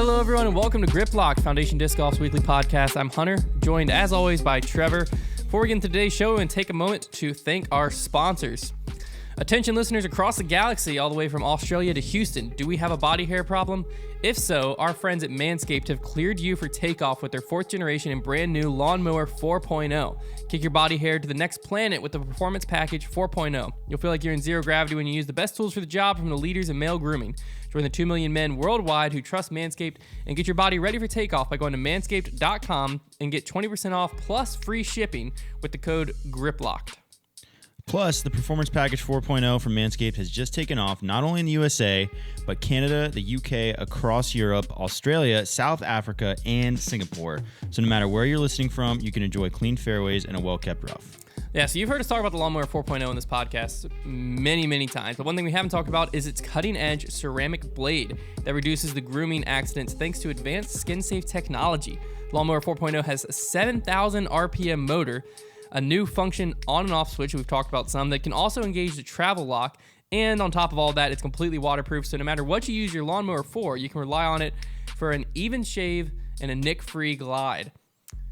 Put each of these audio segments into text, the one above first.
Hello, everyone, and welcome to Grip Lock, Foundation Disc Golf's weekly podcast. I'm Hunter, joined as always by Trevor. Before we get into today's show, and take a moment to thank our sponsors. Attention listeners across the galaxy, all the way from Australia to Houston. Do we have a body hair problem? If so, our friends at Manscaped have cleared you for takeoff with their 4th generation and brand new Lawnmower 4.0. Kick your body hair to the next planet with the Performance Package 4.0. You'll feel like you're in zero gravity when you use the best tools for the job from the leaders in male grooming. Join the 2 million men worldwide who trust Manscaped and get your body ready for takeoff by going to manscaped.com and get 20% off plus free shipping with the code GRIPLOCKED. Plus, the Performance Package 4.0 from Manscaped has just taken off not only in the USA, but Canada, the UK, across Europe, Australia, South Africa, and Singapore. So no matter where you're listening from, you can enjoy clean fairways and a well-kept rough. Yeah, so you've heard us talk about the Lawnmower 4.0 in this podcast many times, but one thing we haven't talked about is its cutting-edge ceramic blade that reduces the grooming accidents thanks to advanced skin-safe technology. Lawnmower 4.0 has a 7,000 RPM motor, a new function on and off switch we've talked about some that can also engage the travel lock, and on top of all that, it's completely waterproof, so no matter what you use your lawnmower for, you can rely on it for an even shave and a nick-free glide.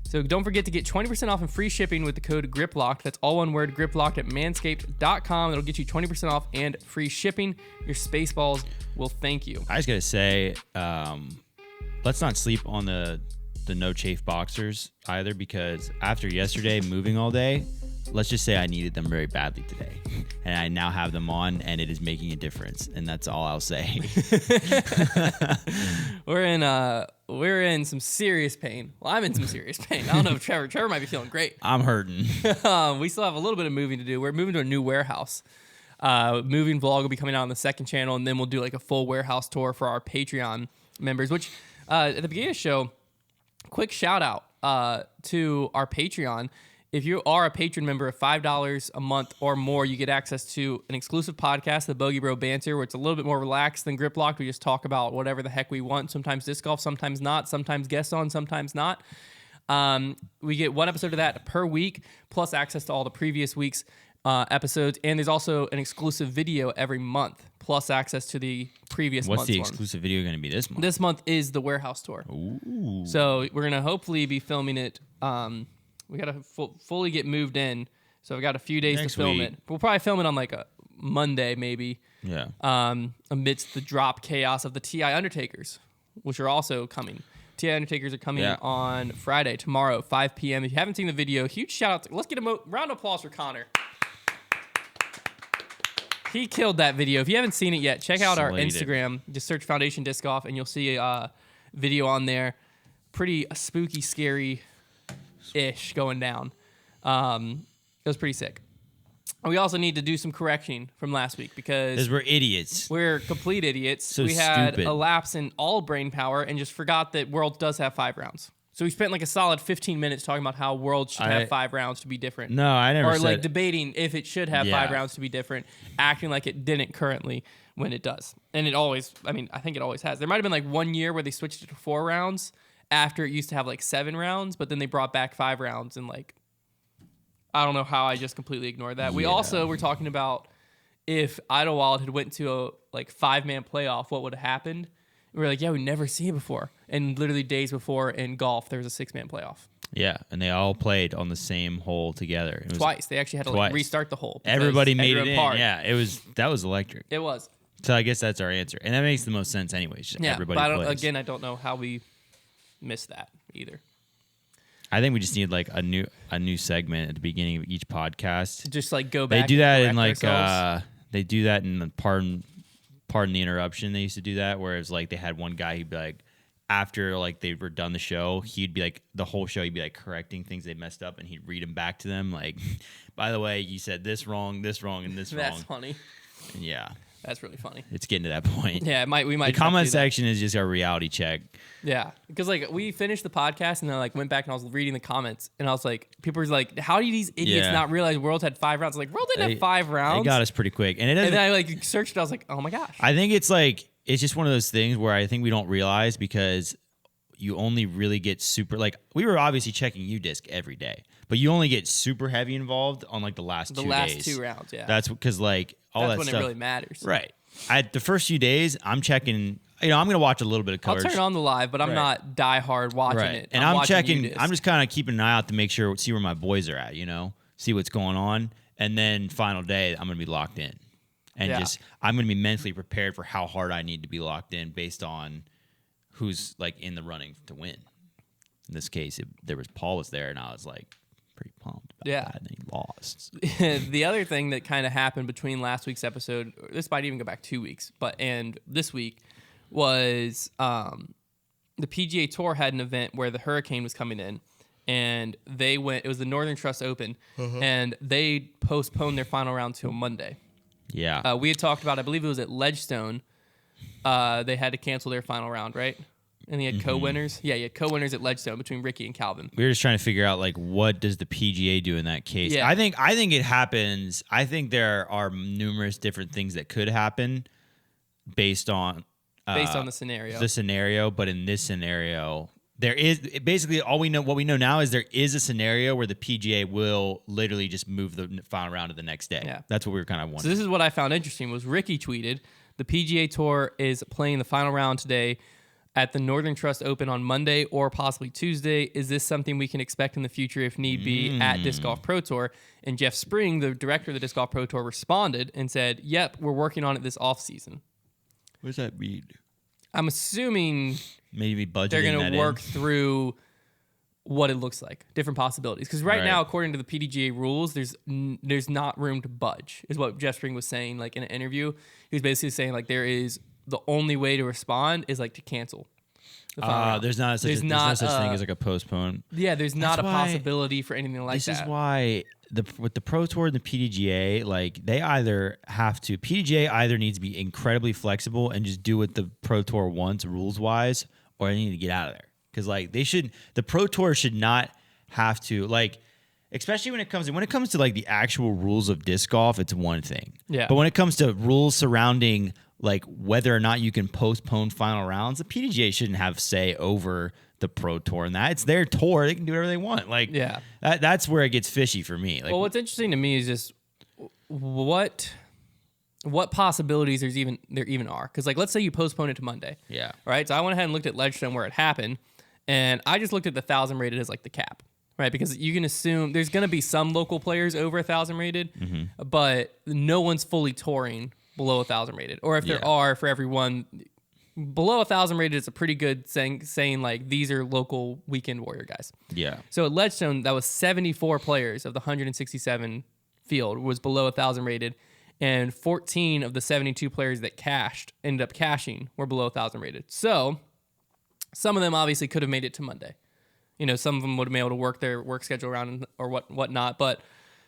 So don't forget to get 20% off and free shipping with the code GRIPLOCKED. That's all one word, GRIPLOCKED at manscaped.com. It'll get you 20% off and free shipping. Your Spaceballs will thank you. I just got to say, let's not sleep on the no chafe boxers either, because after yesterday moving all day, let's just say I needed them very badly today, and I now have them on, and it is making a difference, and that's all I'll say. We're in some serious pain. Well, I'm in some serious pain. I don't know if Trevor might be feeling great. I'm hurting. We still have a little bit of moving to do. We're moving to a new warehouse. Moving vlog will be coming out on the second channel, and then we'll do like a full warehouse tour for our Patreon members, which at the beginning of the show, quick shout out to our Patreon. If you are a patron member of $5 a month or more, you get access to an exclusive podcast, the Bogey Bro Banter, where it's a little bit more relaxed than Grip Locked. We just talk about whatever the heck we want. Sometimes disc golf, sometimes not. Sometimes guests on, sometimes not. We get one episode of that per week, plus access to all the previous week's episodes. And there's also an exclusive video every month, plus access to the previous month's What's the exclusive video going to be this month? This month is the warehouse tour. Ooh. So we're going to hopefully be filming it. We got to fully get moved in. So we got a few days to film it. We'll probably film it on like a Monday maybe. Yeah. Amidst the drop chaos of the TI Undertakers, which are also coming. TI Undertakers are coming on Friday, tomorrow, 5 p.m. If you haven't seen the video, huge shout out. Let's get a round of applause for Connor. He killed that video. If you haven't seen it yet, check out our Instagram. Just search Foundation Disc Golf, and you'll see a video on there. Pretty spooky, scary-ish going down. It was pretty sick. We also need to do some correction from last week because we're idiots. We're complete idiots. So we had stupid. a lapse in all brain power and just forgot that Worlds does have 5 rounds. So we spent like a solid 15 minutes talking about how Worlds should have 5 rounds to be different. No, I never said. Or like debating if it should have 5 rounds to be different, acting like it didn't currently when it does. And it always, I think it always has. There might have been like one year where they switched it to 4 rounds after it used to have like 7 rounds, but then they brought back 5 rounds and like, I don't know how I just completely ignored that. We also were talking about if Idlewild had went to a like 5-man playoff, what would have happened? We were like, yeah, we've never seen it before. And literally days before in golf, there was a 6-man playoff. Yeah, and they all played on the same hole together. It was twice. They actually had to like restart the hole. Everybody made it in. Yeah, that was electric. It was. So I guess that's our answer. And that makes the most sense anyways. Just everybody plays. I don't know how we missed that either. I think we just need like a new segment at the beginning of each podcast. Just like go back. They do that in like they do that in the pardon the interruption. They used to do that, where it's like they had one guy who'd be like, after like they were done the show, he'd be like the whole show he'd be like correcting things they messed up, and he'd read them back to them like, by the way, you said this wrong, and this wrong. That's funny. And yeah. That's really funny. It's getting to that point. Yeah, we might. The comment section is just our reality check. Yeah, because like we finished the podcast and then like went back and I was reading the comments and I was like, people were like, "How do these idiots not realize Worlds had 5 rounds?" Like, World didn't have 5 rounds. They got us pretty quick, and then I like searched it. I was like, "Oh my gosh!" I think it's just one of those things where I think we don't realize because you only really get super like we were obviously checking U-Disc every day, but you only get super heavy involved on like the last 2 days. The last 2 rounds, yeah. That's because like all that's that when stuff it really matters, right? The first few days, I'm checking I'm going to watch a little bit of I'll coverage. turn on the live, but I'm not diehard watching it. And I'm checking. I'm just kind of keeping an eye out to make sure, see where my boys are at. See what's going on, and then final day, I'm going to be locked in, and I'm going to be mentally prepared for how hard I need to be locked in based on who's like in the running to win. In this case, Paul was there, and I was like pretty pumped about that, and then he lost. The other thing that kind of happened between last week's episode, this might even go back 2 weeks, and this week was the PGA Tour had an event where the hurricane was coming in, and they went. It was the Northern Trust Open, and they postponed their final round till Monday. Yeah, we had talked about. I believe it was at Ledgestone. They had to cancel their final round, right? And he had co-winners. Yeah, he had co-winners at Ledgestone between Ricky and Calvin. We were just trying to figure out like what does the PGA do in that case. Yeah. I think it happens. I think there are numerous different things that could happen based on the scenario. The scenario, but in this scenario, there is basically all we know. What we know now is there is a scenario where the PGA will literally just move the final round to the next day. Yeah. That's what we were kind of wondering. So this is what I found interesting was Ricky tweeted, the PGA Tour is playing the final round today at the Northern Trust Open on Monday or possibly Tuesday. Is this something we can expect in the future if need be at Disc Golf Pro Tour? And Jeff Spring, the director of the Disc Golf Pro Tour, responded and said, yep, we're working on it this offseason. What does that mean? I'm assuming maybe budgeting they're going to work through what it looks like, different possibilities. Because right now, according to the PDGA rules, there's not room to budge, is what Jeff Spring was saying like in an interview. He was basically saying like there is the only way to respond is like to cancel. There's no such thing as like a postpone. Yeah, there's not a possibility for anything like that. This is why with the Pro Tour and the PDGA, like they either have to PDGA either needs to be incredibly flexible and just do what the Pro Tour wants rules wise, or they need to get out of there because like the Pro Tour should not have to like. Especially when it comes to like the actual rules of disc golf, it's one thing. Yeah. But when it comes to rules surrounding like whether or not you can postpone final rounds, the PDGA shouldn't have say over the Pro Tour and that. It's their tour; they can do whatever they want. Like, that's where it gets fishy for me. Like, well, what's interesting to me is just what possibilities there even are. Because like, let's say you postpone it to Monday. Yeah. Right. So I went ahead and looked at Ledgestone where it happened, and I just looked at the 1,000 rated as like the cap. Right, because you can assume there's going to be some local players over 1,000 rated, but no one's fully touring below 1,000 rated. Or if there are, for everyone below 1,000 rated, it's a pretty good saying like these are local weekend warrior guys. Yeah. So at Ledgestone, that was 74 players of the 167 field was below 1,000 rated, and 14 of the 72 players that ended up cashing were below 1,000 rated. So some of them obviously could have made it to Monday. Some of them would have been able to work their work schedule around or whatnot. But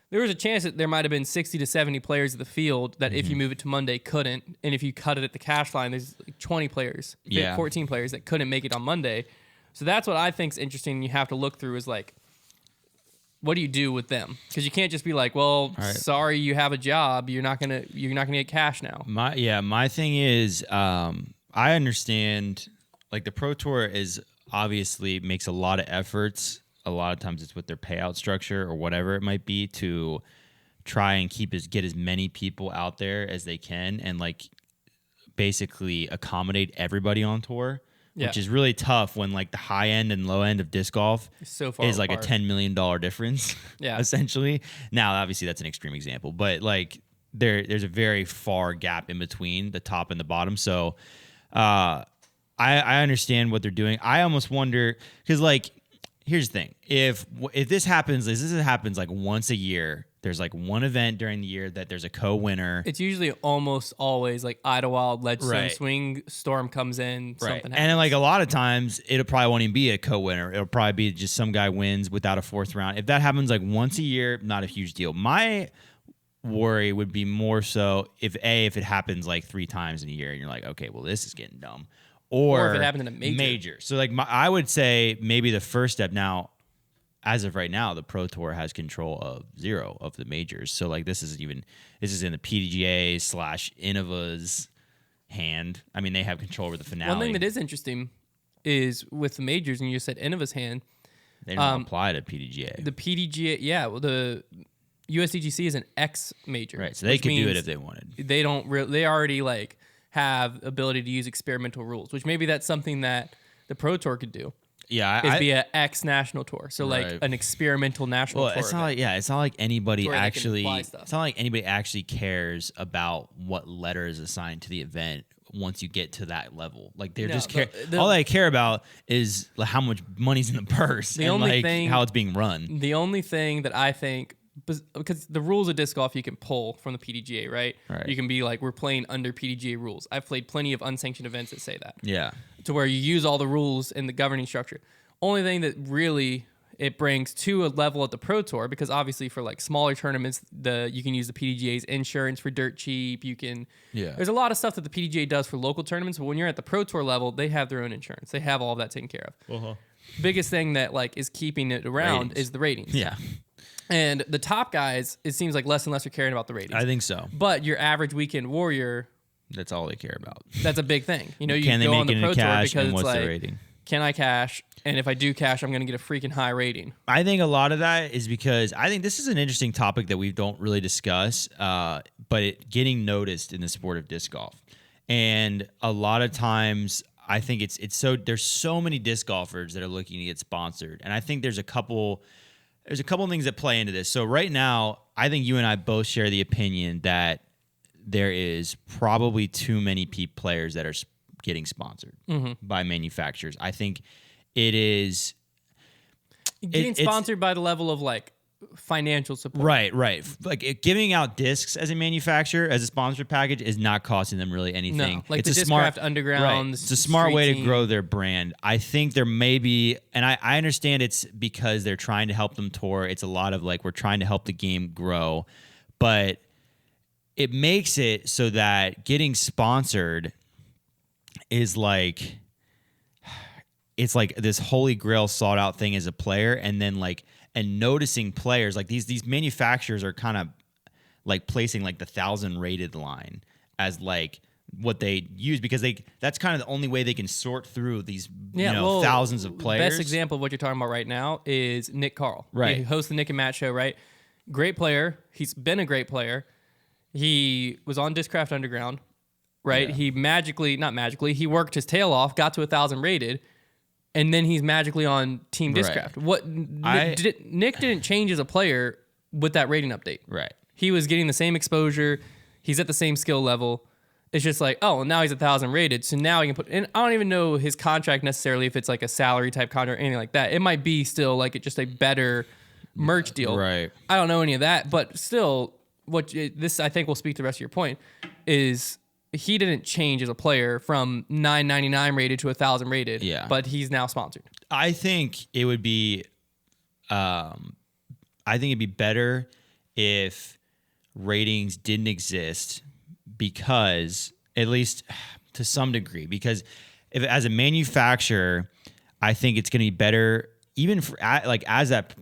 there was a chance that there might have been 60 to 70 players of the field that if you move it to Monday, couldn't. And if you cut it at the cash line, there's like 20 players, 14 players that couldn't make it on Monday. So that's what I think is interesting. You have to look through is like, what do you do with them? Because you can't just be like, well, sorry, you have a job. You're not gonna get cash now. My thing is, I understand like the Pro Tour is. Obviously makes a lot of efforts. A lot of times it's with their payout structure or whatever it might be to try and get as many people out there as they can and like basically accommodate everybody on tour, which is really tough when like the high end and low end of disc golf is like a $10 million difference. Essentially. Now, obviously that's an extreme example, but like there's a very far gap in between the top and the bottom. So, I understand what they're doing. I almost wonder because, like, here's the thing: if this happens like once a year, there's like one event during the year that there's a co-winner. It's usually almost always like Idlewild, Ledgestone, Swing, Storm comes in, something happens. And then, like a lot of times, it'll probably won't even be a co-winner. It'll probably be just some guy wins without a fourth round. If that happens like once a year, not a huge deal. My worry would be more so if it happens like 3 times in a year, and you're like, okay, well, this is getting dumb. Or if it happened in a major. So like I would say maybe the first step now, as of right now, the Pro Tour has control of 0 of the majors. So like this is in the PDGA / Innova's hand. I mean, they have control over the finale. One thing that is interesting is with the majors, and you said Innova's hand. They don't apply to PDGA. The PDGA, the USDGC is an X major. Right, so they could do it if they wanted. They don't. They already like have ability to use experimental rules, which maybe that's something that the Pro Tour could do. Yeah, Is be a X national tour, so like Right. an experimental national tour. It's not like it's not like anybody Where they can actually. apply stuff. It's not like anybody actually cares about what letter is assigned to the event once you get to that level. Like they're No, just care. the- All they care about is like, how much money's in the purse The and only like thing- how it's being run. The only thing that I think, because the rules of disc golf you can pull from the PDGA, right? Right. You can be like, we're playing under PDGA rules. I've played plenty of unsanctioned events that say that. Yeah. To where you use all the rules in the governing structure. Only thing that really it brings to a level at the Pro Tour, because obviously for like smaller tournaments, you can use the PDGA's insurance for dirt cheap. You can, there's a lot of stuff that the PDGA does for local tournaments, but when you're at the Pro Tour level, they have their own insurance. They have all of that taken care of. Biggest thing that like is keeping it around is the ratings. Yeah. And the top guys, it seems like less and less are caring about the ratings. I think so. But your average weekend warrior, That's all they care about. that's a big thing. You know, you Can they go make on the it Pro into Tour cash because and it's what's the like, rating? can I cash? And if I do cash, I'm going to get a freaking high rating. I think a lot of that is because I think this is an interesting topic that we don't really discuss, but it getting noticed in the sport of disc golf. And a lot of times I think there's so many disc golfers that are looking to get sponsored. And I think there's a couple things that play into this. So right now, I think you and I both share the opinion that there is probably too many players that are getting sponsored by manufacturers. I think it is Getting sponsored by the level of like financial support. right. Like giving out discs as a manufacturer as a sponsored package is not costing them really anything. No, like it's the a smart Discraft Underground. It's a smart Street way to Team. grow their brand. I think there may be, and I understand it's because they're trying to help them tour. It's a lot of like we're trying to help the game grow, but it makes it so that getting sponsored is like it's like this holy grail sought out thing as a player, and then like and noticing players like these manufacturers are kind of like placing like the 1,000 rated line as like what they use because that's kind of the only way they can sort through these thousands of players. Best example of what you're talking about right now is Nick Carl. Right. He hosts the Nick and Matt show, right? Great player. He's been a great player. He was on Discraft Underground, right? Yeah. He worked his tail off, got to 1,000 rated, and then he's magically on Team Right. Discraft. Nick didn't change as a player with that rating update. Right. He was getting the same exposure. He's at the same skill level. It's just like, oh, now he's 1,000 rated. So now he can put, and I don't even know his contract necessarily if it's like a salary type contract or anything like that. It might be still like just a better merch deal. Right. I don't know any of that, but still, this I think will speak to the rest of your point is he didn't change as a player from 999 rated to 1,000 rated. Yeah. But he's now sponsored. I think it would be, it'd be better if ratings didn't exist because, at least to some degree, because if as a manufacturer, I think it's going to be better even for like as that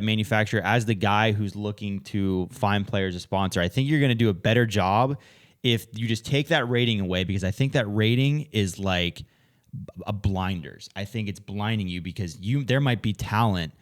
manufacturer, as the guy who's looking to find players to sponsor. I think you're going to do a better job if you just take that rating away, because I think that rating is like a blinders. I think it's blinding you because there might be talent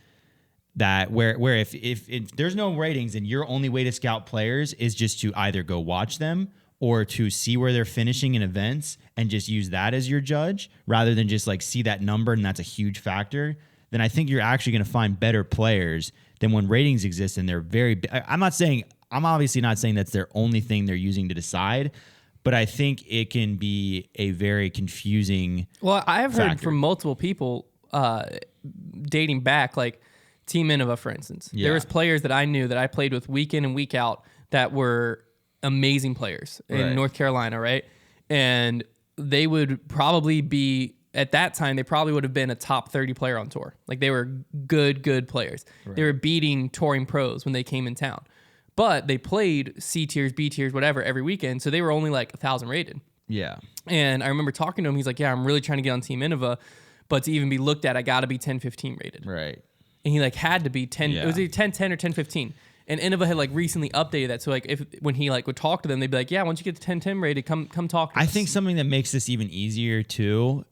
that where if there's no ratings and your only way to scout players is just to either go watch them or to see where they're finishing in events and just use that as your judge rather than just like see that number and that's a huge factor, then I think you're actually going to find better players than when ratings exist and they're very. I'm obviously not saying that's their only thing they're using to decide, but I think it can be a very confusing. Well, I have heard factor. from multiple people dating back, like Team Innova, for instance. Yeah. There was players that I knew that I played with week in and week out that were amazing players in Right. North Carolina, right? And they would probably be, at that time, they probably would have been a top 30 player on tour. Like they were good players. Right. They were beating touring pros when they came in town. But they played C tiers, B tiers, whatever, every weekend. So they were only like 1,000 rated. Yeah. And I remember talking to him. He's like, yeah, I'm really trying to get on Team Innova. But to even be looked at, I got to be 10-15 rated. Right. And he like had to be 10. Yeah. It was either 10-10 or 10-15. And Innova had like recently updated that. So like when he like would talk to them, they'd be like, yeah, once you get to 10-10 rated, come talk to us. I think something that makes this even easier too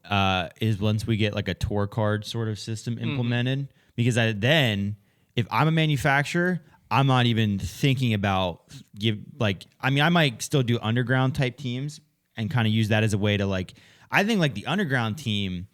is once we get like a tour card sort of system implemented. Because then if I'm a manufacturer, I'm not even thinking about I might still do underground type teams and kind of use that as a way to like, I think like the underground team,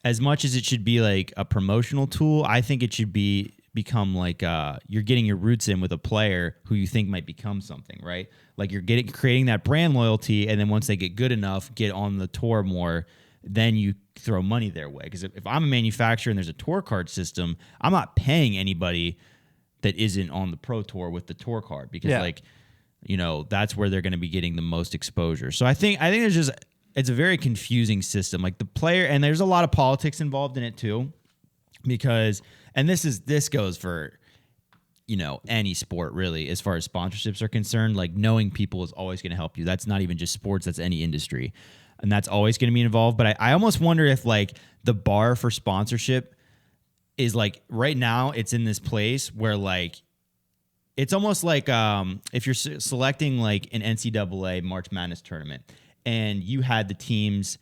as much as it should be like a promotional tool, I think it should become like you're getting your roots in with a player who you think might become something, right? Like you're creating that brand loyalty, and then once they get good enough, get on the tour more, then you throw money their way. Because if I'm a manufacturer and there's a tour card system, I'm not paying anybody that isn't on the pro tour with the tour card, because like, you know, that's where they're going to be getting the most exposure. So I think there's just, it's a very confusing system. Like the player, and there's a lot of politics involved in it too, because, and this goes for, you know, any sport really, as far as sponsorships are concerned. Like knowing people is always going to help you. That's not even just sports, that's any industry. And that's always going to be involved. But I almost wonder if like the bar for sponsorship is like, right now it's in this place where like, it's almost like if you're selecting like an NCAA March Madness tournament, and you had the teams,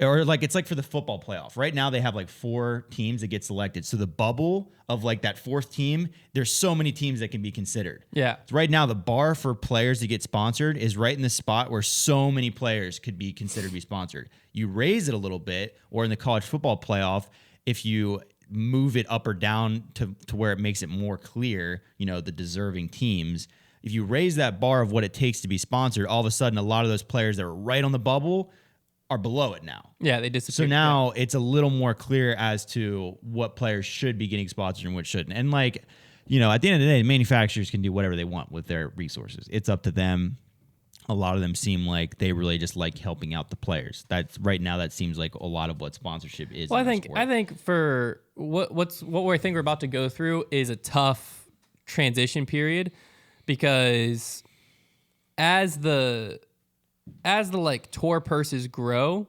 or like it's like for the football playoff. Right now they have like 4 teams that get selected. So the bubble of like that 4th team, there's so many teams that can be considered. Yeah. So right now the bar for players to get sponsored is right in the spot where so many players could be considered to be sponsored. You raise it a little bit, or in the college football playoff, if you move it up or down to where it makes it more clear, you know, the deserving teams. If you raise that bar of what it takes to be sponsored, all of a sudden a lot of those players that are right on the bubble are below it now. Yeah, they disappear. So now it's a little more clear as to what players should be getting sponsored and what shouldn't. And like, you know, at the end of the day, manufacturers can do whatever they want with their resources. It's up to them. A lot of them seem like they really just like helping out the players. That's right now. That seems like a lot of what sponsorship is. Well, I think for what I think we're about to go through is a tough transition period, because as the like tour purses grow,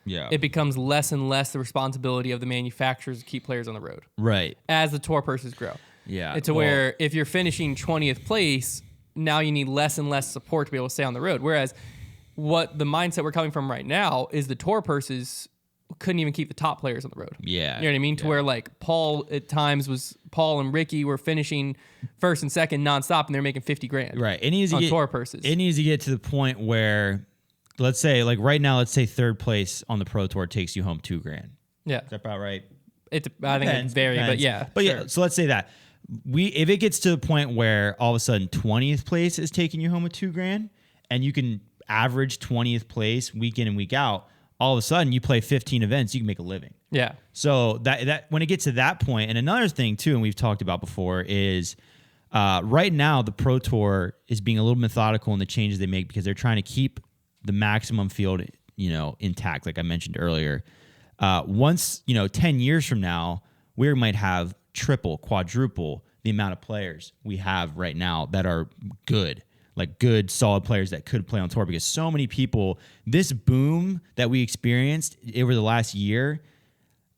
it becomes less and less the responsibility of the manufacturers to keep players on the road. Right. As the tour purses grow. Yeah. It's where if you're finishing 20th place, now you need less and less support to be able to stay on the road. Whereas what the mindset we're coming from right now is the tour purses couldn't even keep the top players on the road. Yeah. You know what I mean? To where like Paul and Ricky were finishing first and second nonstop, and they're making $50,000. Right. It needs to on get, tour purses. It needs to get to the point where, let's say, like right now, let's say 3rd place on the pro tour takes you home $2,000. Yeah. Is that about right? I think it varies, but yeah. But sure. yeah, so let's say that. If it gets to the point where all of a sudden 20th place is taking you home with $2,000, and you can average 20th place week in and week out, all of a sudden you play 15 events, you can make a living. Yeah. So that when it gets to that point, and another thing too, and we've talked about before, is right now the Pro Tour is being a little methodical in the changes they make, because they're trying to keep the maximum field, you know, intact, like I mentioned earlier. Once, you know, 10 years from now, we might have triple, quadruple the amount of players we have right now that are good, like good, solid players that could play on tour, because so many people, this boom that we experienced over the last year,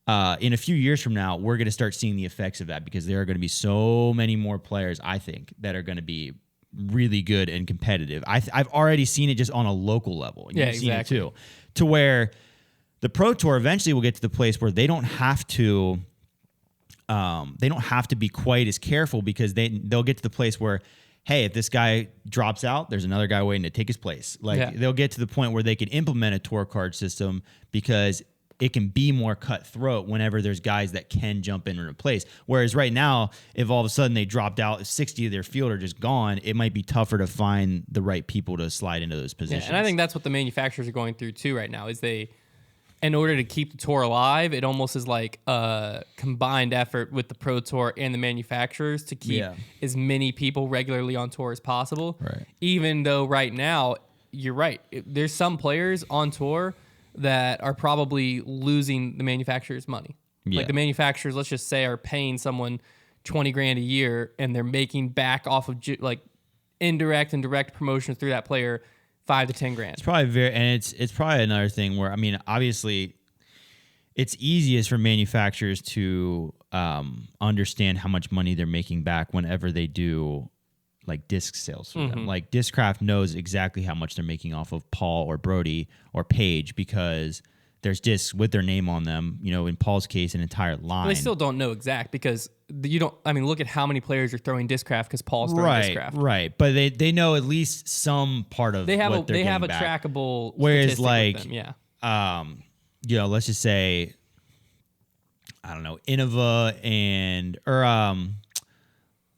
in a few years from now, we're going to start seeing the effects of that, because there are going to be so many more players, I think, that are going to be really good and competitive. I've already seen it just on a local level. Yeah, You've seen exactly. it too, to where the Pro Tour eventually will get to the place where they don't have to be quite as careful, because they'll get to the place where, hey, if this guy drops out, there's another guy waiting to take his place. Like they'll get to the point where they can implement a tour card system, because it can be more cutthroat whenever there's guys that can jump in and replace. Whereas right now, if all of a sudden they dropped out, if 60 of their field are just gone, it might be tougher to find the right people to slide into those positions. Yeah, and I think that's what the manufacturers are going through too right now, is in order to keep the tour alive, it almost is like a combined effort with the Pro Tour and the manufacturers to keep as many people regularly on tour as possible. Right. Even though right now, you're right, there's some players on tour that are probably losing the manufacturer's money. Yeah. Like the manufacturers, let's just say, are paying someone $20,000 a year, and they're making back off of like indirect and direct promotions through that player $5,000 to $10,000. It's probably it's probably another thing where, I mean, obviously, it's easiest for manufacturers to understand how much money they're making back whenever they do like disc sales for them. Like Discraft knows exactly how much they're making off of Paul or Brody or Paige, because there's discs with their name on them. In Paul's case, an entire line. They still don't know exact because you don't. I mean, look at how many players are throwing Discraft because Paul's throwing Discraft. Right. But they know at least some part of they have what they have a back. trackable. Whereas with them, yeah. Let's just say, I don't know, Innova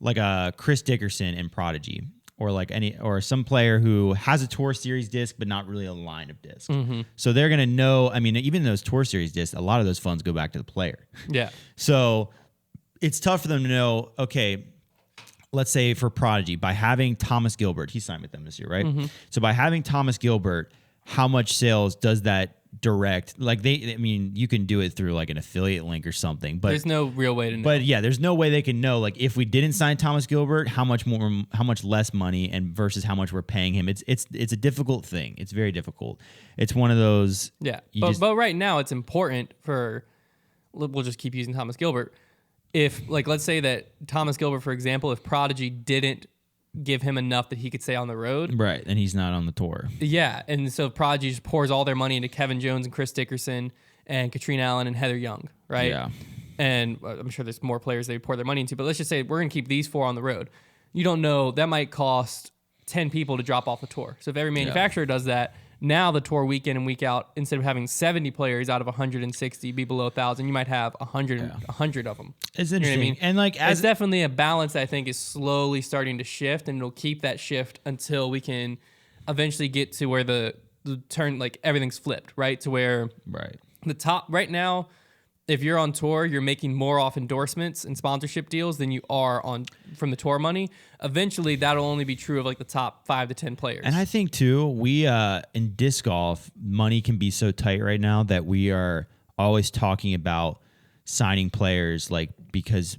like a Chris Dickerson and Prodigy. Or some player who has a Tour Series disc, but not really a line of discs. Mm-hmm. So they're going to know, I mean, even those Tour Series discs, a lot of those funds go back to the player. Yeah. So it's tough for them to know, okay, let's say for Prodigy, by having Thomas Gilbert, he signed with them this year, right? Mm-hmm. So by having Thomas Gilbert, how much sales does that direct? You can do it through like an affiliate link or something, but there's no real way to know. But yeah, there's no way they can know, like, if we didn't sign Thomas Gilbert, how much less money and versus how much we're paying him. It's a difficult thing. It's very difficult. It's one of those. Yeah, but right now it's important for. We'll just keep using Thomas Gilbert. If let's say that Thomas Gilbert, for example, if Prodigy didn't give him enough that he could stay on the road. Right, and he's not on the tour. Yeah, and so Prodigy just pours all their money into Kevin Jones and Chris Dickerson and Katrina Allen and Heather Young, right? Yeah. And I'm sure there's more players they pour their money into, but let's just say we're going to keep these 4 on the road. You don't know, that might cost 10 people to drop off the tour. So if every manufacturer does that, now the tour week in and week out, instead of having 70 players out of 160 be below 1,000, you might have 100 of them. It's interesting. You know what I mean? And it's definitely a balance that I think is slowly starting to shift, and it'll keep that shift until we can eventually get to where the turn, everything's flipped, right? To where the top right now, if you're on tour, you're making more off endorsements and sponsorship deals than you are from the tour money. Eventually, that'll only be true of the top 5 to 10 players. And I think too, we in disc golf, money can be so tight right now that we are always talking about signing players because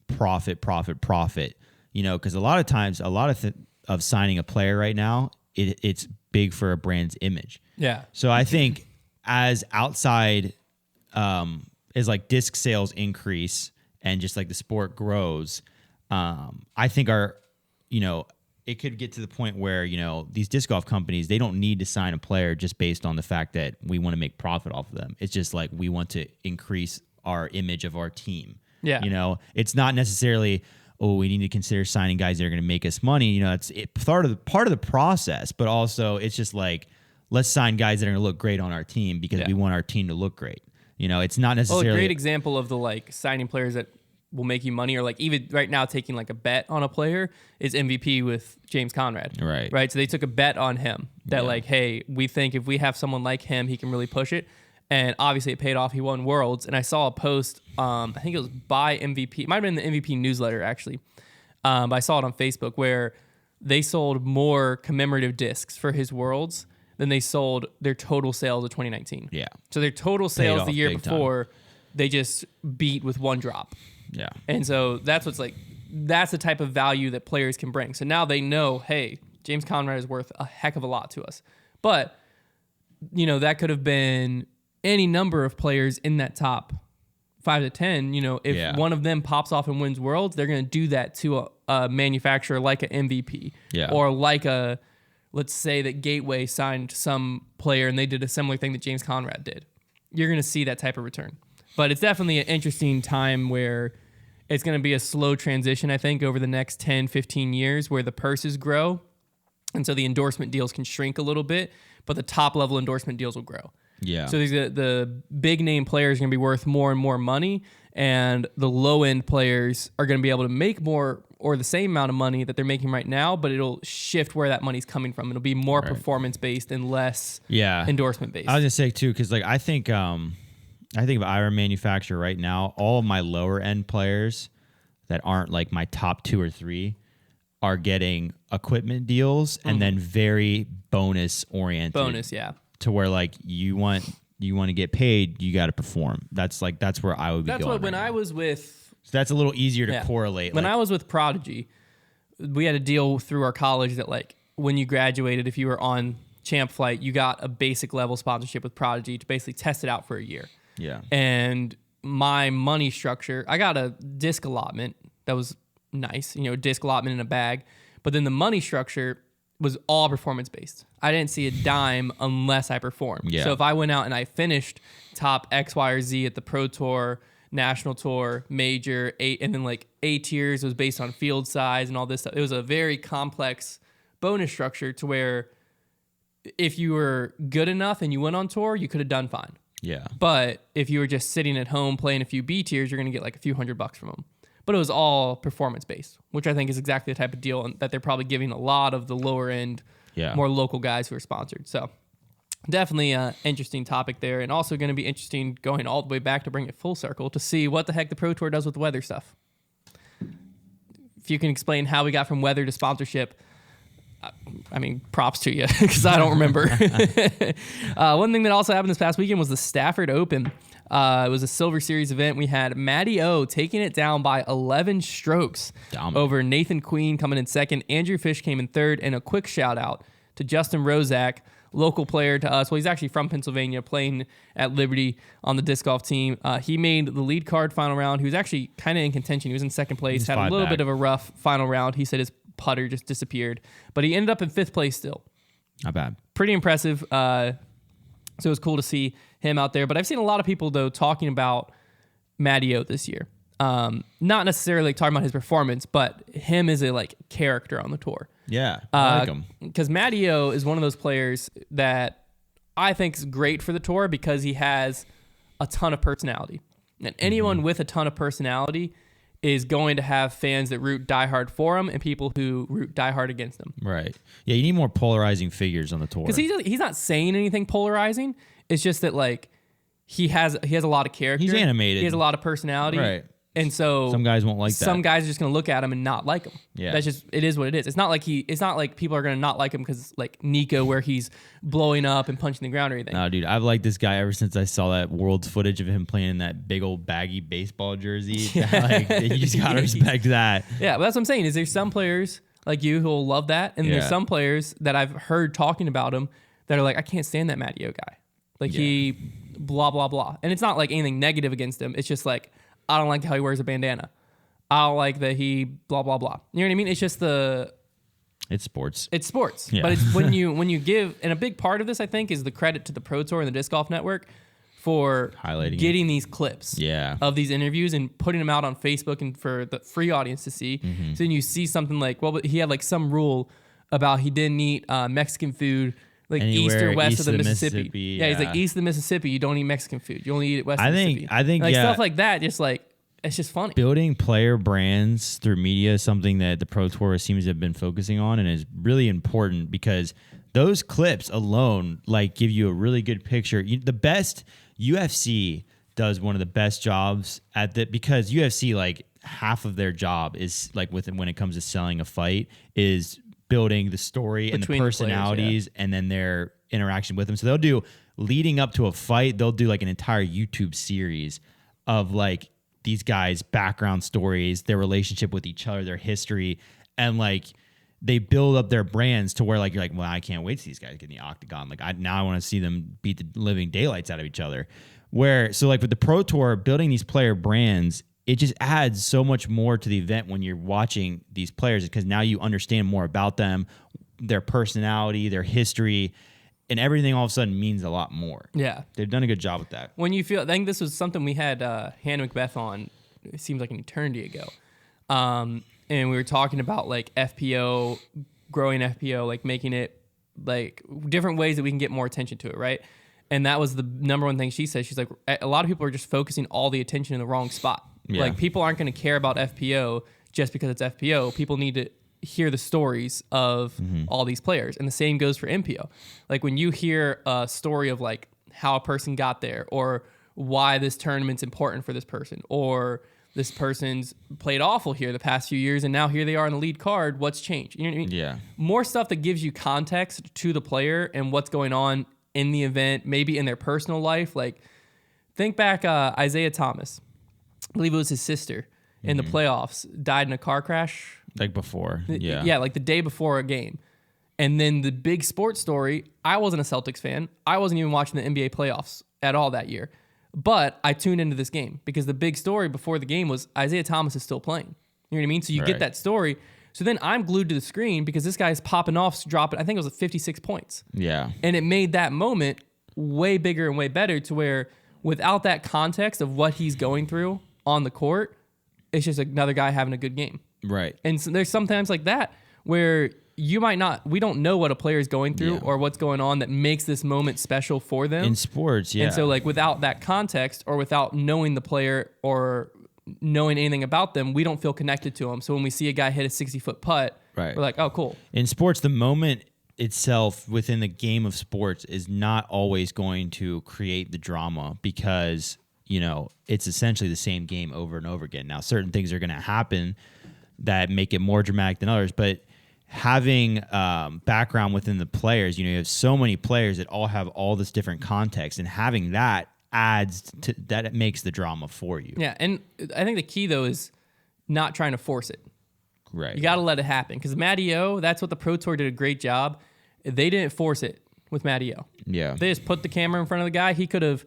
profit. Because a lot of times, of signing a player right now, it's big for a brand's image. Yeah. So I think as outside. Is disc sales increase and just the sport grows, I think it could get to the point where, these disc golf companies, they don't need to sign a player just based on the fact that we want to make profit off of them. It's just we want to increase our image of our team. Yeah. It's not necessarily, we need to consider signing guys that are going to make us money. It's part of the process, but also it's just let's sign guys that are going to look great on our team because we want our team to look great. It's not necessarily... a great example of the signing players that will make you money, or even right now taking a bet on a player is MVP with James Conrad. Right. So they took a bet on him that hey, we think if we have someone like him, he can really push it. And obviously it paid off. He won Worlds. And I saw a post, I think it was by MVP. It might have been the MVP newsletter actually. But I saw it on Facebook where they sold more commemorative discs for his Worlds than they sold their total sales of 2019. Yeah. So their total sales the year before, they just beat with 1 drop. Yeah. And so that's that's the type of value that players can bring. So now they know, hey, James Conrad is worth a heck of a lot to us. But, that could have been any number of players in that top 5 to 10. If one of them pops off and wins Worlds, they're going to do that to a manufacturer like an MVP or let's say that Gateway signed some player and they did a similar thing that James Conrad did. You're going to see that type of return. But it's definitely an interesting time where it's going to be a slow transition, I think, over the next 10, 15 years where the purses grow. And so the endorsement deals can shrink a little bit, but the top level endorsement deals will grow. Yeah. So the big name players are going to be worth more and more money, and the low end players are going to be able to make more or the same amount of money that they're making right now, but it'll shift where that money's coming from. It'll be more performance based and less endorsement based. I was gonna say too, because I think if I were a manufacturer right now, all of my lower end players that aren't my top 2 or 3 are getting equipment deals and then very bonus oriented. To where you want to get paid, you got to perform. That's where I would be going. That's what when I was with. So that's a little easier to correlate. When I was with Prodigy, we had a deal through our college that when you graduated, if you were on Champ Flight, you got a basic level sponsorship with Prodigy to basically test it out for a year. Yeah. And my money structure, I got a disc allotment that was nice, disc allotment in a bag. But then the money structure was all performance based. I didn't see a dime unless I performed. Yeah. So if I went out and I finished top X, Y, or Z at the Pro Tour, National Tour, Major, and then like A tiers was based on field size and all this stuff. It was a very complex bonus structure to where if you were good enough and you went on tour, you could have done fine. Yeah. But if you were just sitting at home playing a few B tiers, you're going to get like a few $100 from them. But it was all performance based, which I think is exactly the type of deal that they're probably giving a lot of the lower end, more local guys who are sponsored. So definitely an interesting topic there, and also going to be interesting going all the way back to bring it full circle to see what the heck the Pro Tour does with the weather stuff. If you can explain how we got from weather to sponsorship, I mean, props to you because I don't remember. One thing that also happened this past weekend was the Stafford Open. It was a Silver Series event. We had Matty O taking it down by 11 strokes over Nathan Queen coming in second. Andrew Fish came in third, and a quick shout out to Justin Rozak, local player to us. Well, he's actually from Pennsylvania, playing at Liberty on the disc golf team. He made the lead card final round. He was actually kind of in contention. He was in second place, had a little bit of a rough final round. He said his putter just disappeared, but he ended up in fifth place still. Not bad. Pretty impressive. So it was cool to see him out there. But I've seen a lot of people, though, talking about Matty O this year. Not necessarily talking about his performance, but him as a like character on the tour. Yeah, I like him. Because Matty O is one of those players that I think is great for the tour because he has a ton of personality. And anyone with a ton of personality is going to have fans that root diehard for him and people who root diehard against him. Right. Yeah, you need more polarizing figures on the tour. Because he's not saying anything polarizing. It's just that like he has a lot of character. He's animated. He has a lot of personality. Right. And so some guys won't like that. Some guys are just going to look at him and not like him. Yeah. That's just, it is what it is. It's not like people are going to not like him because like Nico where he's blowing up and punching the ground or anything. No, dude, I've liked this guy ever since I saw that World's footage of him playing in that big old baggy baseball jersey. Like, you just got to respect that. Yeah, but that's what I'm saying is there's some players like you who will love that. And there's some players that I've heard talking about him that are like, I can't stand that Matty O guy. Like he blah, blah, blah. And it's not like anything negative against him. It's just like, I don't like how he wears a bandana. I don't like that he blah, blah, blah. You know what I mean? It's just it's sports. It's sports. Yeah. But it's when you give, and a big part of this, I think, is the credit to the Pro Tour and the Disc Golf Network for highlighting getting these clips of these interviews and putting them out on Facebook and for the free audience to see. So then you see something like, well, he had like some rule about he didn't eat Mexican food like east or west of the Mississippi. Yeah, he's like east of the Mississippi, you don't eat Mexican food. You only eat it west of the Mississippi. I think like stuff like that, just like it's just funny. Building player brands through media is something that the Pro Tour seems to have been focusing on and is really important because those clips alone like give you a really good picture. The best UFC does one of the best jobs at that because UFC like half of their job is like when it comes to selling a fight is building the story and the personalities and then their interaction with them. So they'll do leading up to a fight, they'll do like an entire YouTube series of like these guys' background stories, their relationship with each other, their history, and like they build up their brands to where like you're like, well, I can't wait to see these guys get in the octagon. Like I want to see them beat the living daylights out of each other. So like with the Pro Tour, building these player brands, it just adds so much more to the event when you're watching these players because now you understand more about them, their personality, their history, and everything all of a sudden means a lot more. Yeah. They've done a good job with that. When you feel, I think this was something we had Hannah Macbeth on, it seems like an eternity ago. And we were talking about like FPO, growing FPO, like making it like different ways that we can get more attention to it, right? And that was the number one thing she said. She's like, a lot of people are just focusing all the attention in the wrong spot. Yeah. Like people aren't going to care about FPO just because it's FPO. People need to hear the stories of all these players. And the same goes for MPO. Like when you hear a story of like how a person got there or why this tournament's important for this person or this person's played awful here the past few years and now here they are in the lead card, what's changed? You know what I mean? Yeah. More stuff that gives you context to the player and what's going on in the event, maybe in their personal life. Like think back Isaiah Thomas. I believe it was his sister in the playoffs, died in a car crash. Like before, yeah. Yeah, like the day before a game. And then the big sports story, I wasn't a Celtics fan. I wasn't even watching the NBA playoffs at all that year. But I tuned into this game because the big story before the game was Isaiah Thomas is still playing. You know what I mean? So you get that story. So then I'm glued to the screen because this guy's popping off, dropping, I think it was 56 points. Yeah. And it made that moment way bigger and way better to where without that context of what he's going through on the court, it's just another guy having a good game. Right. And so there's sometimes like that where we don't know what a player is going through or what's going on that makes this moment special for them. In sports, yeah. And so like without that context or without knowing the player or knowing anything about them, we don't feel connected to them. So when we see a guy hit a 60-foot putt, we're like, oh, cool. In sports, the moment itself within the game of sports is not always going to create the drama because, it's essentially the same game over and over again. Now, certain things are going to happen that make it more dramatic than others, but having background within the players, you have so many players that all have all this different context, and having that adds to that, it makes the drama for you. Yeah, and I think the key though is not trying to force it. Right. You got to let it happen because Matty O, that's what the Pro Tour did a great job. They didn't force it with Matty O. Yeah. They just put the camera in front of the guy. He could have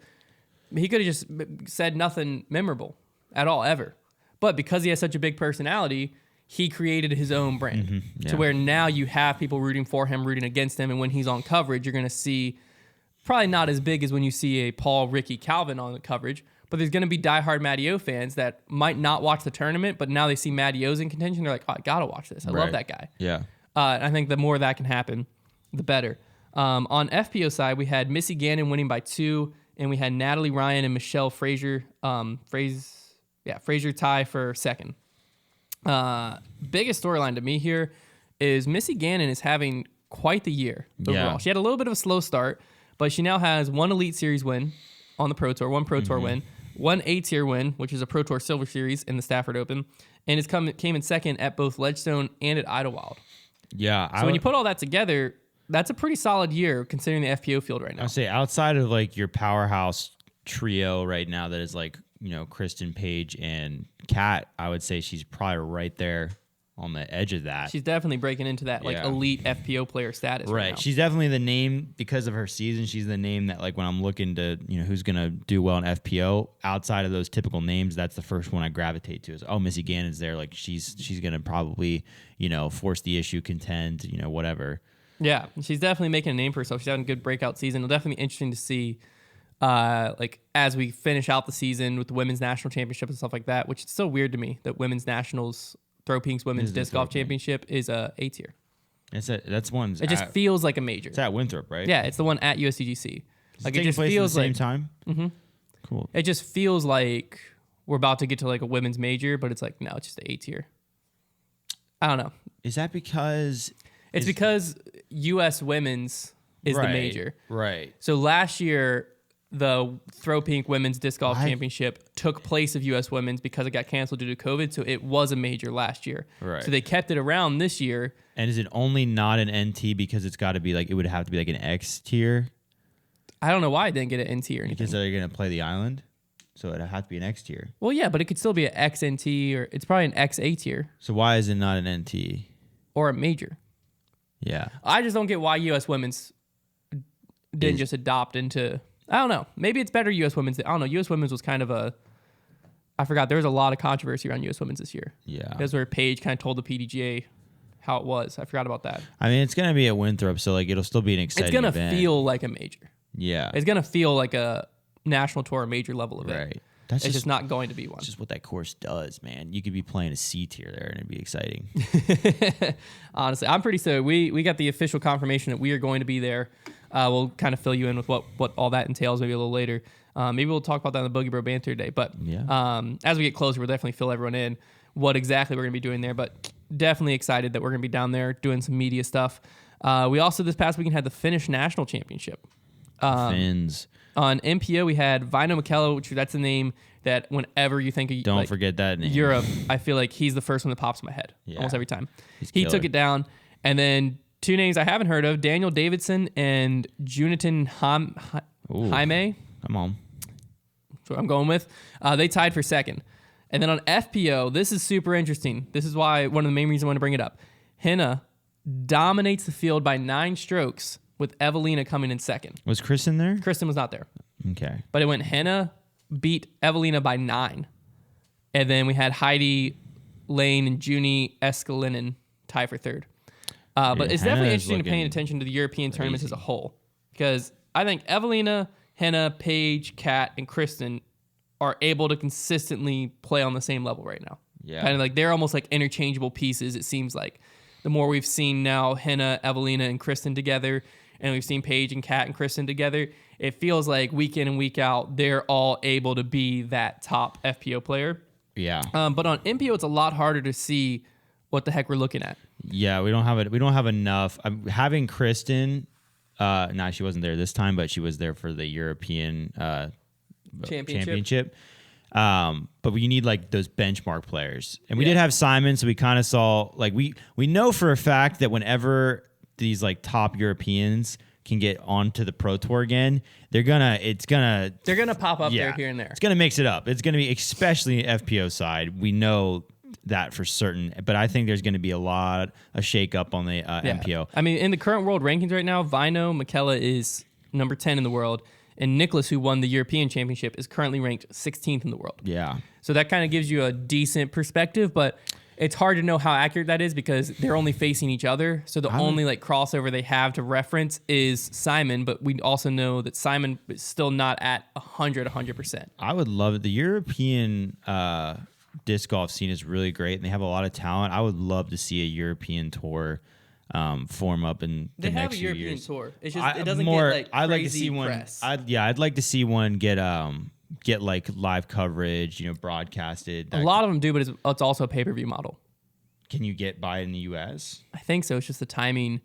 just said nothing memorable at all ever. But because he has such a big personality, he created his own brand to where now you have people rooting for him, rooting against him, and when he's on coverage, you're going to see probably not as big as when you see a Paul, Ricky, Calvin on the coverage, but there's going to be diehard Matty O fans that might not watch the tournament, but now they see Matty O's in contention. They're like, oh, I got to watch this. I love that guy. Yeah. I think the more that can happen, the better. On FPO side, we had Missy Gannon winning by 2, and we had Natalie Ryan and Michelle Frazier, Frazier tie for second. Biggest storyline to me here is Missy Gannon is having quite the year overall. She had a little bit of a slow start, but she now has 1 Elite Series win on the Pro Tour, 1 Pro Tour win, 1 A-Tier win, which is a Pro Tour Silver Series in the Stafford Open, and came in second at both Ledgestone and at Idlewild. Yeah. So when you put all that together, that's a pretty solid year considering the FPO field right now. I'll say outside of like your powerhouse trio right now that is like, Kristen, Paige, and Kat, I would say she's probably right there on the edge of that. She's definitely breaking into that elite FPO player status right now. She's definitely the name because of her season. She's the name that like when I'm looking to, who's going to do well in FPO outside of those typical names, that's the first one I gravitate to is, oh, Missy Gannon's there. Like she's going to probably, force the issue, contend, whatever. Yeah. She's definitely making a name for herself. She's having a good breakout season. It'll definitely be interesting to see as we finish out the season with the Women's National Championship and stuff like that, which is so weird to me that Women's Nationals Throw Pink's Women's Disc Golf Championship is a A-Tier. That's one. It just feels like a major. It's at Winthrop, right? Yeah, it's the one at USDGC. Like it just feels at the same time. Mm-hmm. Cool. It just feels like we're about to get to like a women's major, but it's like no, it's just an A-Tier. I don't know. Is that because it's because U.S. Women's is the major, right? So last year, the Throw Pink Women's Disc Golf Championship took place of U.S. Women's because it got canceled due to COVID, so it was a major last year. Right. So they kept it around this year. And is it only not an NT because it's got to be like, it would have to be like an X tier? I don't know why it didn't get an NT or anything. Because they're going to play the island, so it'd have to be an X tier. Well, yeah, but it could still be an XNT or it's probably an XA tier. So why is it not an NT? Or a major. Yeah. I just don't get why U.S. Women's didn't just adopt into... I don't know. Maybe it's better U.S. Women's. I don't know. U.S. Women's was kind of I forgot. There was a lot of controversy around U.S. Women's this year. Yeah. That's where Paige kind of told the PDGA how it was. I forgot about that. I mean, it's going to be at Winthrop, so like it'll still be an exciting event. It's going to feel like a major. Yeah. It's going to feel like a national tour major level event. Right. It's just not going to be one. It's just what that course does, man. You could be playing a C tier there, and it'd be exciting. Honestly, I'm pretty so. We got the official confirmation that we are going to be there. We'll kind of fill you in with what all that entails maybe a little later. Maybe we'll talk about that in the Boogie Bro Banter today. But as we get closer, we'll definitely fill everyone in what exactly we're going to be doing there. But definitely excited that we're going to be down there doing some media stuff. We also this past weekend had the Finnish National Championship. Finns. On MPO, we had Vino Michela, which that's a name that whenever you think of Don't forget that name. Europe, I feel like he's the first one that pops in my head almost every time. He took it down. And then two names I haven't heard of, Daniel Davidson and Jonathan Jaime. Come on. That's what I'm going with. They tied for second. And then on FPO, this is super interesting. This is why one of the main reasons I want to bring it up. Henna dominates the field by 9 strokes with Evelina coming in second. Was Kristen there? Kristen was not there. Okay. But it went Henna beat Evelina by 9. And then we had Heidi Lane and Junie Escalinen tie for third. But it's definitely interesting to paying attention to the European tournaments as a whole, because I think Evelina, Henna, Paige, Kat, and Kristen are able to consistently play on the same level right now. Yeah. Kind of like they're almost like interchangeable pieces, it seems like. The more we've seen now Henna, Evelina, and Kristen together, and we've seen Paige and Kat and Kristen together, it feels like week in and week out, they're all able to be that top FPO player. Yeah. But on MPO, it's a lot harder to see what the heck we're looking at. Yeah, we don't have it. We don't have enough. Having Kristen, she wasn't there this time, but she was there for the European championship. But we need like those benchmark players, and we did have Simon, so we kind of saw like we know for a fact that whenever these like top Europeans can get onto the Pro Tour again, they're gonna pop up there here and there. It's gonna mix it up. It's gonna be, especially FPO side. We know that for certain, but I think there's going to be a lot of shake up on the MPO. I mean, in the current world rankings right now, Vino Michaela is number 10 in the world, and Nicholas, who won the European Championship, is currently ranked 16th in the world. Yeah. So that kind of gives you a decent perspective, but it's hard to know how accurate that is because they're only facing each other. So the only like crossover they have to reference is Simon, but we also know that Simon is still not at 100%. I would love it. The European disc golf scene is really great, and they have a lot of talent. I would love to see a European tour form up in the next few years. They have a European tour. It's just it doesn't get like I'd like to crazy see one. press. I'd like to see one get like live coverage, broadcasted. A lot of them do, but it's also a pay-per-view model. Can you get by in the U.S.? I think so. It's just the timing.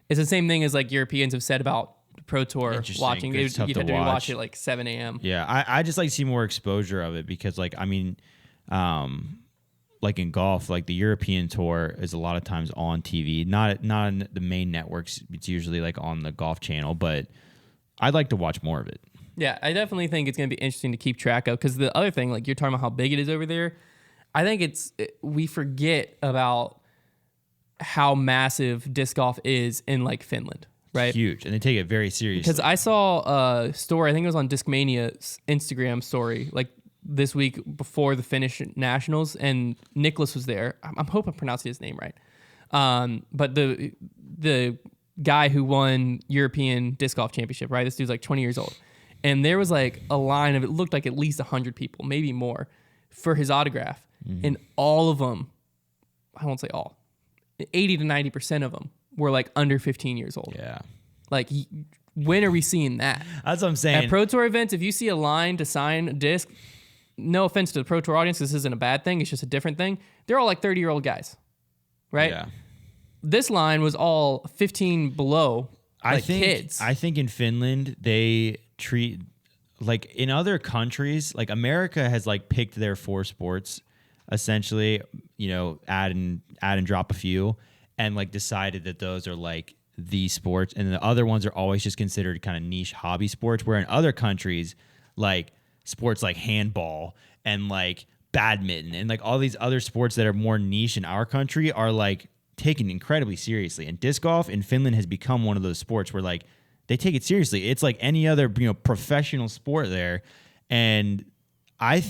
It's the same thing as like Europeans have said about the Pro Tour watching. You'd have to watch it like 7 a.m. Yeah, I just like to see more exposure of it because, like, I mean, like in golf, like the European tour is a lot of times on TV, not on the main networks. It's usually like on the Golf Channel, but I'd like to watch more of it. Yeah, I definitely think it's going to be interesting to keep track of because the other thing, like you're talking about how big it is over there, I think we forget about how massive disc golf is in like Finland, right? It's huge, and they take it very seriously. Because I saw a story, I think it was on Discmania's Instagram story, like this week before the Finnish Nationals, and Nicholas was there. I hope I'm pronouncing his name right. But the guy who won European Disc Golf Championship, right? This dude's like 20 years old. And there was like a line of, it looked like at least 100 people, maybe more, for his autograph. Mm-hmm. And all of them, I won't say all, 80 to 90% of them were like under 15 years old. Yeah. Like, when are we seeing that? That's what I'm saying. At Pro Tour events, if you see a line to sign a disc, no offense to the Pro Tour audience, this isn't a bad thing. It's just a different thing. They're all like 30-year-old guys, right? Yeah. This line was all 15 below, like kids. I think in Finland, they treat, like in other countries, like America has like picked their 4 sports, essentially, add and drop a few, and like decided that those are like the sports, and the other ones are always just considered kind of niche hobby sports, where in other countries, like sports like handball and like badminton and like all these other sports that are more niche in our country are like taken incredibly seriously. And disc golf in Finland has become one of those sports where like they take it seriously. It's like any other professional sport there. And I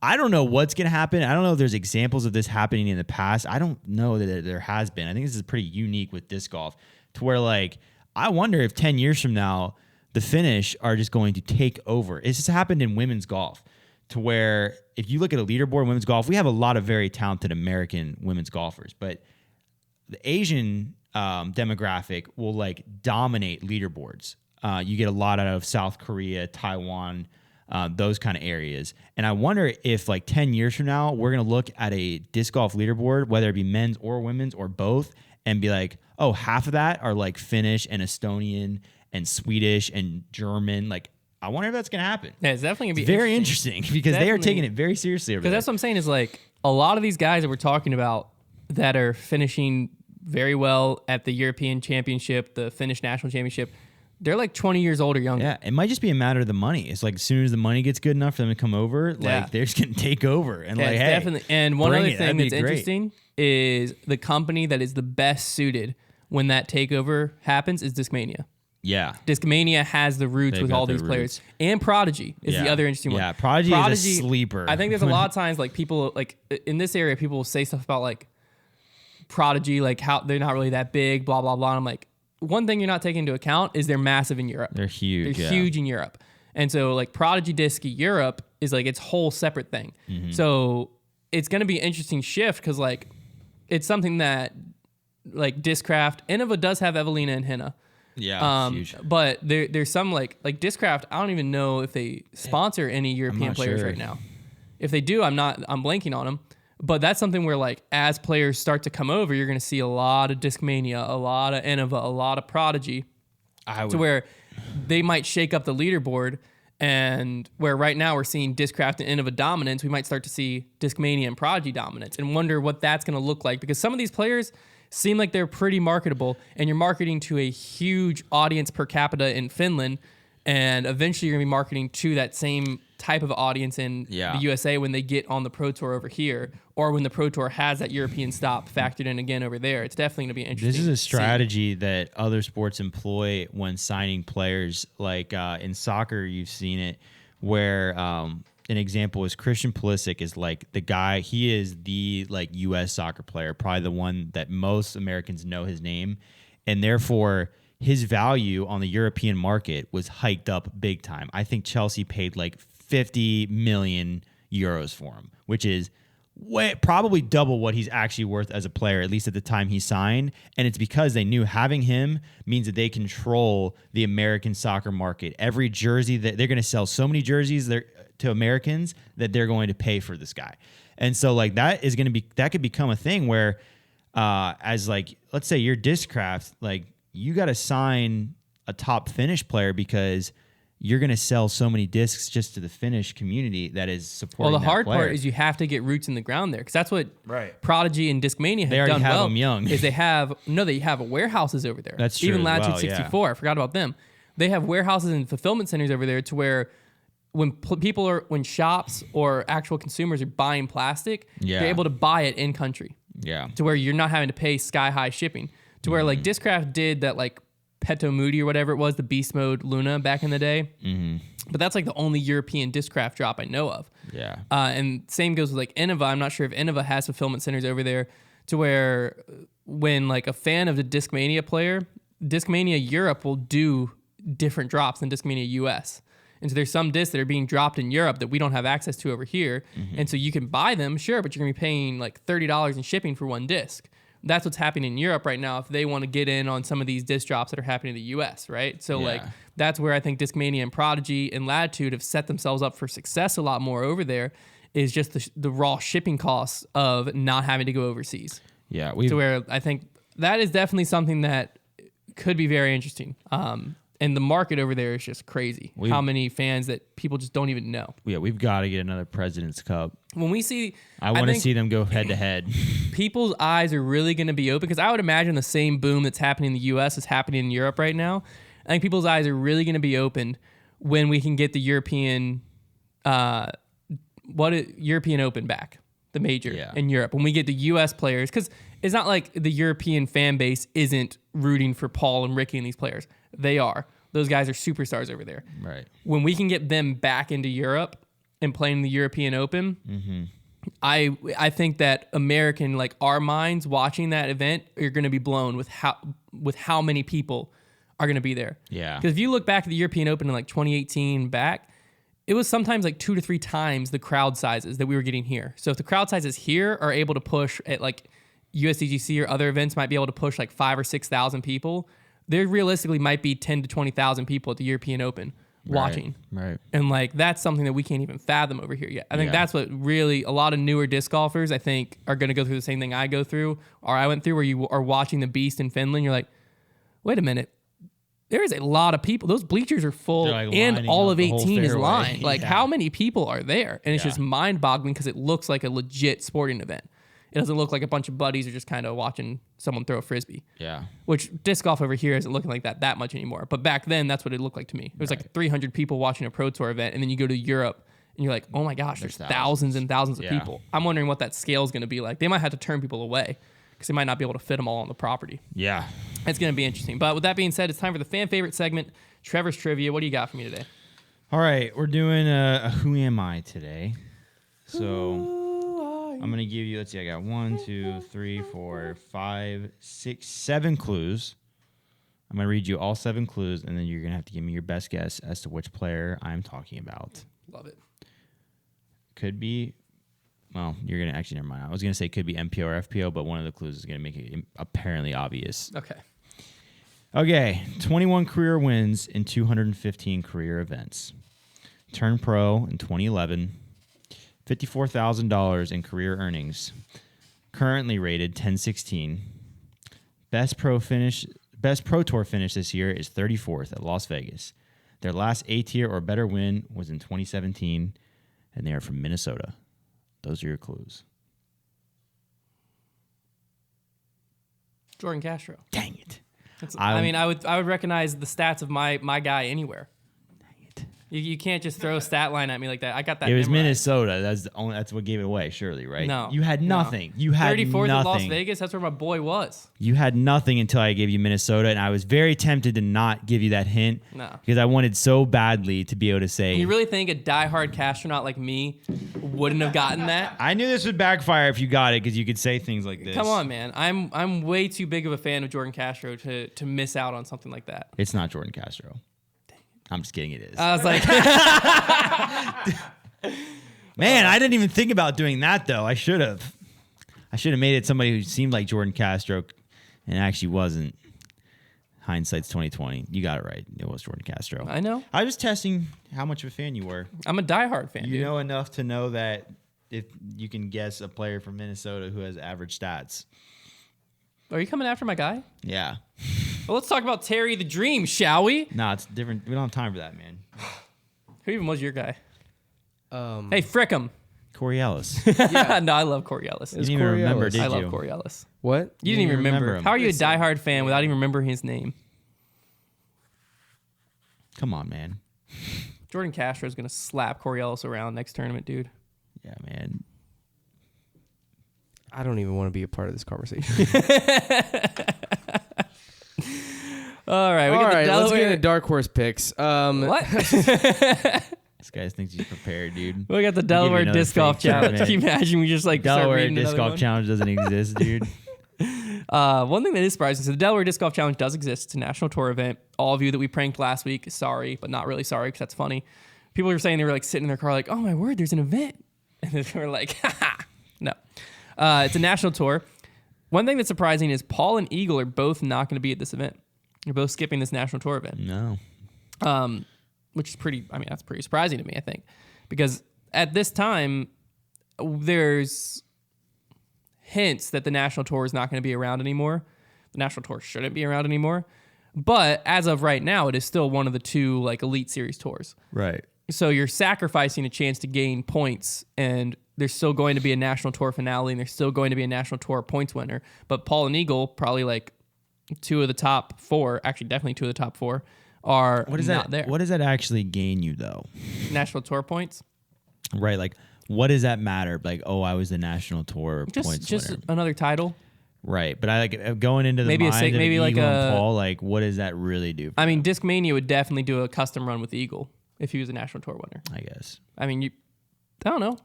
don't know what's going to happen. I don't know if there's examples of this happening in the past. I don't know that there has been. I think this is pretty unique with disc golf, to where like I wonder if 10 years from now the Finnish are just going to take over. It's just happened in women's golf, to where if you look at a leaderboard in women's golf, we have a lot of very talented American women's golfers, but the Asian demographic will like dominate leaderboards. You get a lot out of South Korea, Taiwan, those kind of areas. And I wonder if like 10 years from now, we're going to look at a disc golf leaderboard, whether it be men's or women's or both, and be like, oh, half of that are like Finnish and Estonian and Swedish and German. Like, I wonder if that's going to happen. Yeah, it's definitely going to be very interesting because they are taking it very seriously over there. Because that's what I'm saying is like a lot of these guys that we're talking about that are finishing very well at the European Championship, the Finnish National Championship, they're like 20 years old or younger. Yeah, it might just be a matter of the money. It's like as soon as the money gets good enough for them to come over, like they're just going to take over. And like, hey, definitely. And one other thing that's interesting is the company that is the best suited when that takeover happens is Discmania. Yeah. Discmania has the roots with all these players. And Prodigy is the other interesting one. Yeah, Prodigy is a sleeper. I think there's a lot of times like people, like in this area, people will say stuff about like Prodigy, like how they're not really that big, blah, blah, blah. And I'm like, one thing you're not taking into account is they're massive in Europe. They're huge. They're huge in Europe. And so like Prodigy Disc Europe is like its whole separate thing. So it's going to be an interesting shift because like it's something that like Discraft, Innova does have Evelina and Henna. Yeah, huge. But there's some like Discraft, I don't even know if they sponsor any European players right now. If they do, I'm blanking on them. But that's something where like as players start to come over, you're going to see a lot of Discmania, a lot of Innova, a lot of Prodigy. To where they might shake up the leaderboard, and where right now we're seeing Discraft and Innova dominance, we might start to see Discmania and Prodigy dominance and wonder what that's going to look like, because some of these players seem like they're pretty marketable, and you're marketing to a huge audience per capita in Finland, and eventually you're going to be marketing to that same type of audience in the USA when they get on the Pro Tour over here, or when the Pro Tour has that European stop factored in again over there. It's definitely going to be interesting. This is a strategy that other sports employ when signing players. Like in soccer, you've seen it where an example is Christian Pulisic is like the guy. He is the like U.S. soccer player, probably the one that most Americans know his name, and therefore his value on the European market was hiked up big time. I think Chelsea paid like 50 million euros for him, which is probably double what he's actually worth as a player, at least at the time he signed. And it's because they knew having him means that they control the American soccer market. Every jersey that they're going to sell so many jerseys to Americans that they're going to pay for this guy. And so like that could become a thing where as like, let's say you're Discraft, like you got to sign a top Finnish player because you're going to sell so many discs just to the Finnish community that is supporting. Well, the hard player. part is you have to get roots in the ground there, because that's what Prodigy and Discmania they have done have well. Them young. Is they have warehouses over there. That's true. Even Latitude 64. I forgot about them. They have warehouses and fulfillment centers over there to where when shops or actual consumers are buying plastic, they're able to buy it in country. Yeah. To where you're not having to pay sky high shipping. To where like Discraft did that like Petto Moody or whatever it was, the Beast Mode Luna back in the day. But that's like the only European Discraft drop I know of. Yeah. And same goes with like Innova. I'm not sure if Innova has fulfillment centers over there to where when like a fan of the Discmania player, Discmania Europe will do different drops than Discmania US. And so there's some discs that are being dropped in Europe that we don't have access to over here. And so you can buy them, sure, but you're going to be paying like $30 in shipping for one disc. That's what's happening in Europe right now if they want to get in on some of these disc drops that are happening in the US, right? So like that's where I think Discmania and Prodigy and Latitude have set themselves up for success a lot more over there, is just the raw shipping costs of not having to go overseas. Yeah. To where I think that is definitely something that could be very interesting. And the market over there is just crazy. How many fans that people just don't even know. Yeah, we've got to get another President's Cup. When we see... I want to see them go head-to-head. People's eyes are really going to be open, because I would imagine the same boom that's happening in the U.S. is happening in Europe right now. I think people's eyes are really going to be opened when we can get the European European Open back, the major in Europe. When we get the U.S. players, because it's not like the European fan base isn't rooting for Paul and Ricky and these players. They are. Those guys are superstars over there. Right. When we can get them back into Europe and playing the European Open, I think that American, like our minds watching that event, are going to be blown with how many people are going to be there. Yeah. Because if you look back at the European Open in like 2018 back, it was sometimes like 2 to 3 times the crowd sizes that we were getting here. So if the crowd sizes here are able to push at like USDGC or other events might be able to push like 5,000 or 6,000 people, there realistically might be 10 to 20,000 people at the European Open watching. Right. And like that's something that we can't even fathom over here yet. I think that's what really a lot of newer disc golfers I think are going to go through the same thing I go through, or I went through, where you are watching the Beast in Finland. You're like, wait a minute. There is a lot of people. Those bleachers are full, like and all of 18 is lined. Like how many people are there? And it's just mind boggling, because it looks like a legit sporting event. It doesn't look like a bunch of buddies are just kind of watching someone throw a Frisbee. Yeah. Which disc golf over here isn't looking like that much anymore. But back then, that's what it looked like to me. It was like 300 people watching a Pro Tour event, and then you go to Europe, and you're like, oh my gosh, there's thousands and thousands of people. I'm wondering what that scale is going to be like. They might have to turn people away, because they might not be able to fit them all on the property. Yeah. It's going to be interesting. But with that being said, it's time for the fan favorite segment, Trevor's Trivia. What do you got for me today? All right. We're doing a Who Am I today. So... I'm gonna give you. Let's see. I got 1, 2, 3, 4, 5, 6, 7 clues. I'm gonna read you all 7 clues, and then you're gonna have to give me your best guess as to which player I'm talking about. Love it. Could be. Well, you're gonna actually never mind. I was gonna say could be MPO or FPO, but one of the clues is gonna make it apparently obvious. Okay. 21 career wins in 215 career events. Turned pro in 2011. $54,000 in career earnings. Currently rated 1016. Best pro tour finish this year is 34th at Las Vegas. Their last A-tier or better win was in 2017, and they are from Minnesota. Those are your clues. Jordan Castro. Dang it. I would recognize the stats of my guy anywhere. You can't just throw a stat line at me like that. I got that. It was memorized. Minnesota. That's what gave it away, surely, right? No. You had nothing. No. You had 34th nothing. at Las Vegas, that's where my boy was. You had nothing until I gave you Minnesota, and I was very tempted to not give you that hint. No. Because I wanted so badly to be able to say. You really think a diehard Castronaut like me wouldn't have gotten that? I knew this would backfire if you got it, because you could say things like this. Come on, man. I'm way too big of a fan of Jordan Castro to miss out on something like that. It's not Jordan Castro. I'm just kidding. It is. I was like, man, I didn't even think about doing that though. I should have. Made it somebody who seemed like Jordan Castro, and actually wasn't. Hindsight's 2020. You got it right. It was Jordan Castro. I know. I was testing how much of a fan you were. I'm a diehard fan. You dude. know enough to know that if you can guess a player from Minnesota who has average stats. Are you coming after my guy? Yeah. Well, let's talk about Terry the Dream, shall we? No, it's different. We don't have time for that, man. Who even was your guy? Hey, frick him. Corey Ellis. Yeah. No, I love Corey Ellis. You didn't even remember, did you? I love Corey Ellis. What? You didn't even remember him. How are you a diehard fan without even remembering his name? Come on, man. Jordan Castro is going to slap Corey Ellis around next tournament, dude. Yeah, man. I don't even want to be a part of this conversation. All right, let's get into dark horse picks. What? This guy thinks he's prepared, dude. We got the Delaware Disc Golf Challenge. Can you imagine we just like Delaware Disc Golf Challenge doesn't exist, dude. One thing that is surprising, so the Delaware Disc Golf Challenge does exist. It's a national tour event. All of you that we pranked last week, sorry, but not really sorry because that's funny. People were saying they were like sitting in their car like, oh my word, there's an event. And they were like, haha. No. It's a national tour. One thing that's surprising is Paul and Eagle are both not going to be at this event. They're both skipping this national tour event. No. Which is that's pretty surprising to me, I think. Because at this time, there's hints that the national tour is not going to be around anymore. The national tour shouldn't be around anymore. But as of right now, it is still one of the 2 like Elite Series tours. Right. So you're sacrificing a chance to gain points, and there's still going to be a national tour finale, and there's still going to be a national tour points winner. But Paul and Eagle, probably like 2 of the top 4, actually definitely 2 of the top 4, are not there. What does that actually gain you though? National tour points? Right, like what does that matter? Like, oh, I was the national tour points just winner. Another title. Right, but I like going into the Maybe mind of maybe Eagle like and Paul. Like, what does that really do? I mean, Discmania would definitely do a custom run with Eagle if he was a national tour winner. I guess. I mean, I don't know.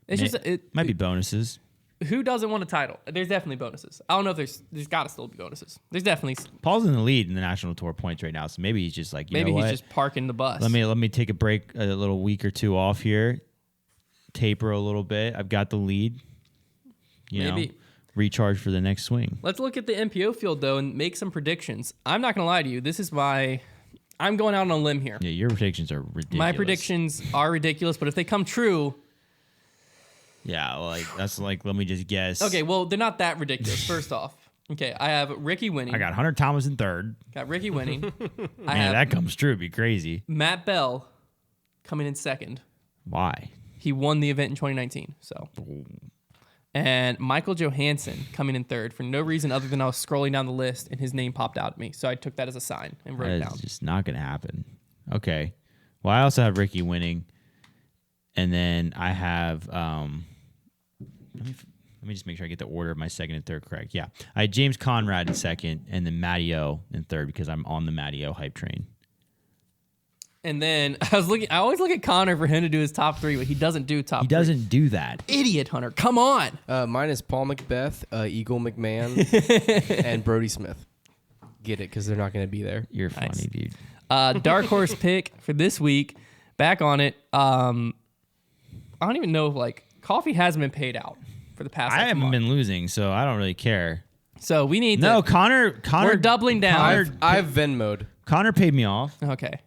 It's it might be bonuses. Who doesn't want a title? There's definitely bonuses. I don't know if there's got to still be bonuses. There's definitely. Paul's in the lead in the national tour points right now, so maybe he's just like, maybe he's what? just parking the bus. Let me take a break, a little week or 2 off here, taper a little bit. I've got the lead. You know, recharge for the next swing. Let's look at the MPO field though and make some predictions. I'm not gonna lie to you. This is why I'm going out on a limb here. Yeah, your predictions are ridiculous. My predictions are ridiculous, but if they come true. Yeah, like that's like, let me just guess. Okay, well, they're not that ridiculous. First off, okay, I have Ricky winning. I got Hunter Thomas in 3rd. Got Ricky winning. I Man, have that comes true. It'd be crazy. Matt Bell coming in 2nd. Why? He won the event in 2019. So, and Michael Johansson coming in 3rd for no reason other than I was scrolling down the list and his name popped out at me. So I took that as a sign and wrote it down. It's just not going to happen. Okay. Well, I also have Ricky winning, and then I have. Let me just make sure I get the order of my 2nd and 3rd correct. Yeah, I had James Conrad in 2nd, and then Matty O in 3rd because I'm on the Matty O hype train. And then I always look at Connor for him to do his top 3, but he doesn't do top 3. He doesn't do that. Idiot, Hunter. Come on. Mine is Paul Macbeth, Eagle McMahon, and Brody Smith. Get it, because they're not going to be there. You're Nice. funny, dude. Dark horse pick for this week. Back on it. I don't even know if coffee hasn't been paid out for the past. I haven't month. been losing, so I don't really care. So we need No, to. Connor. We're doubling down. I've Venmo'd. Connor paid me off. Okay.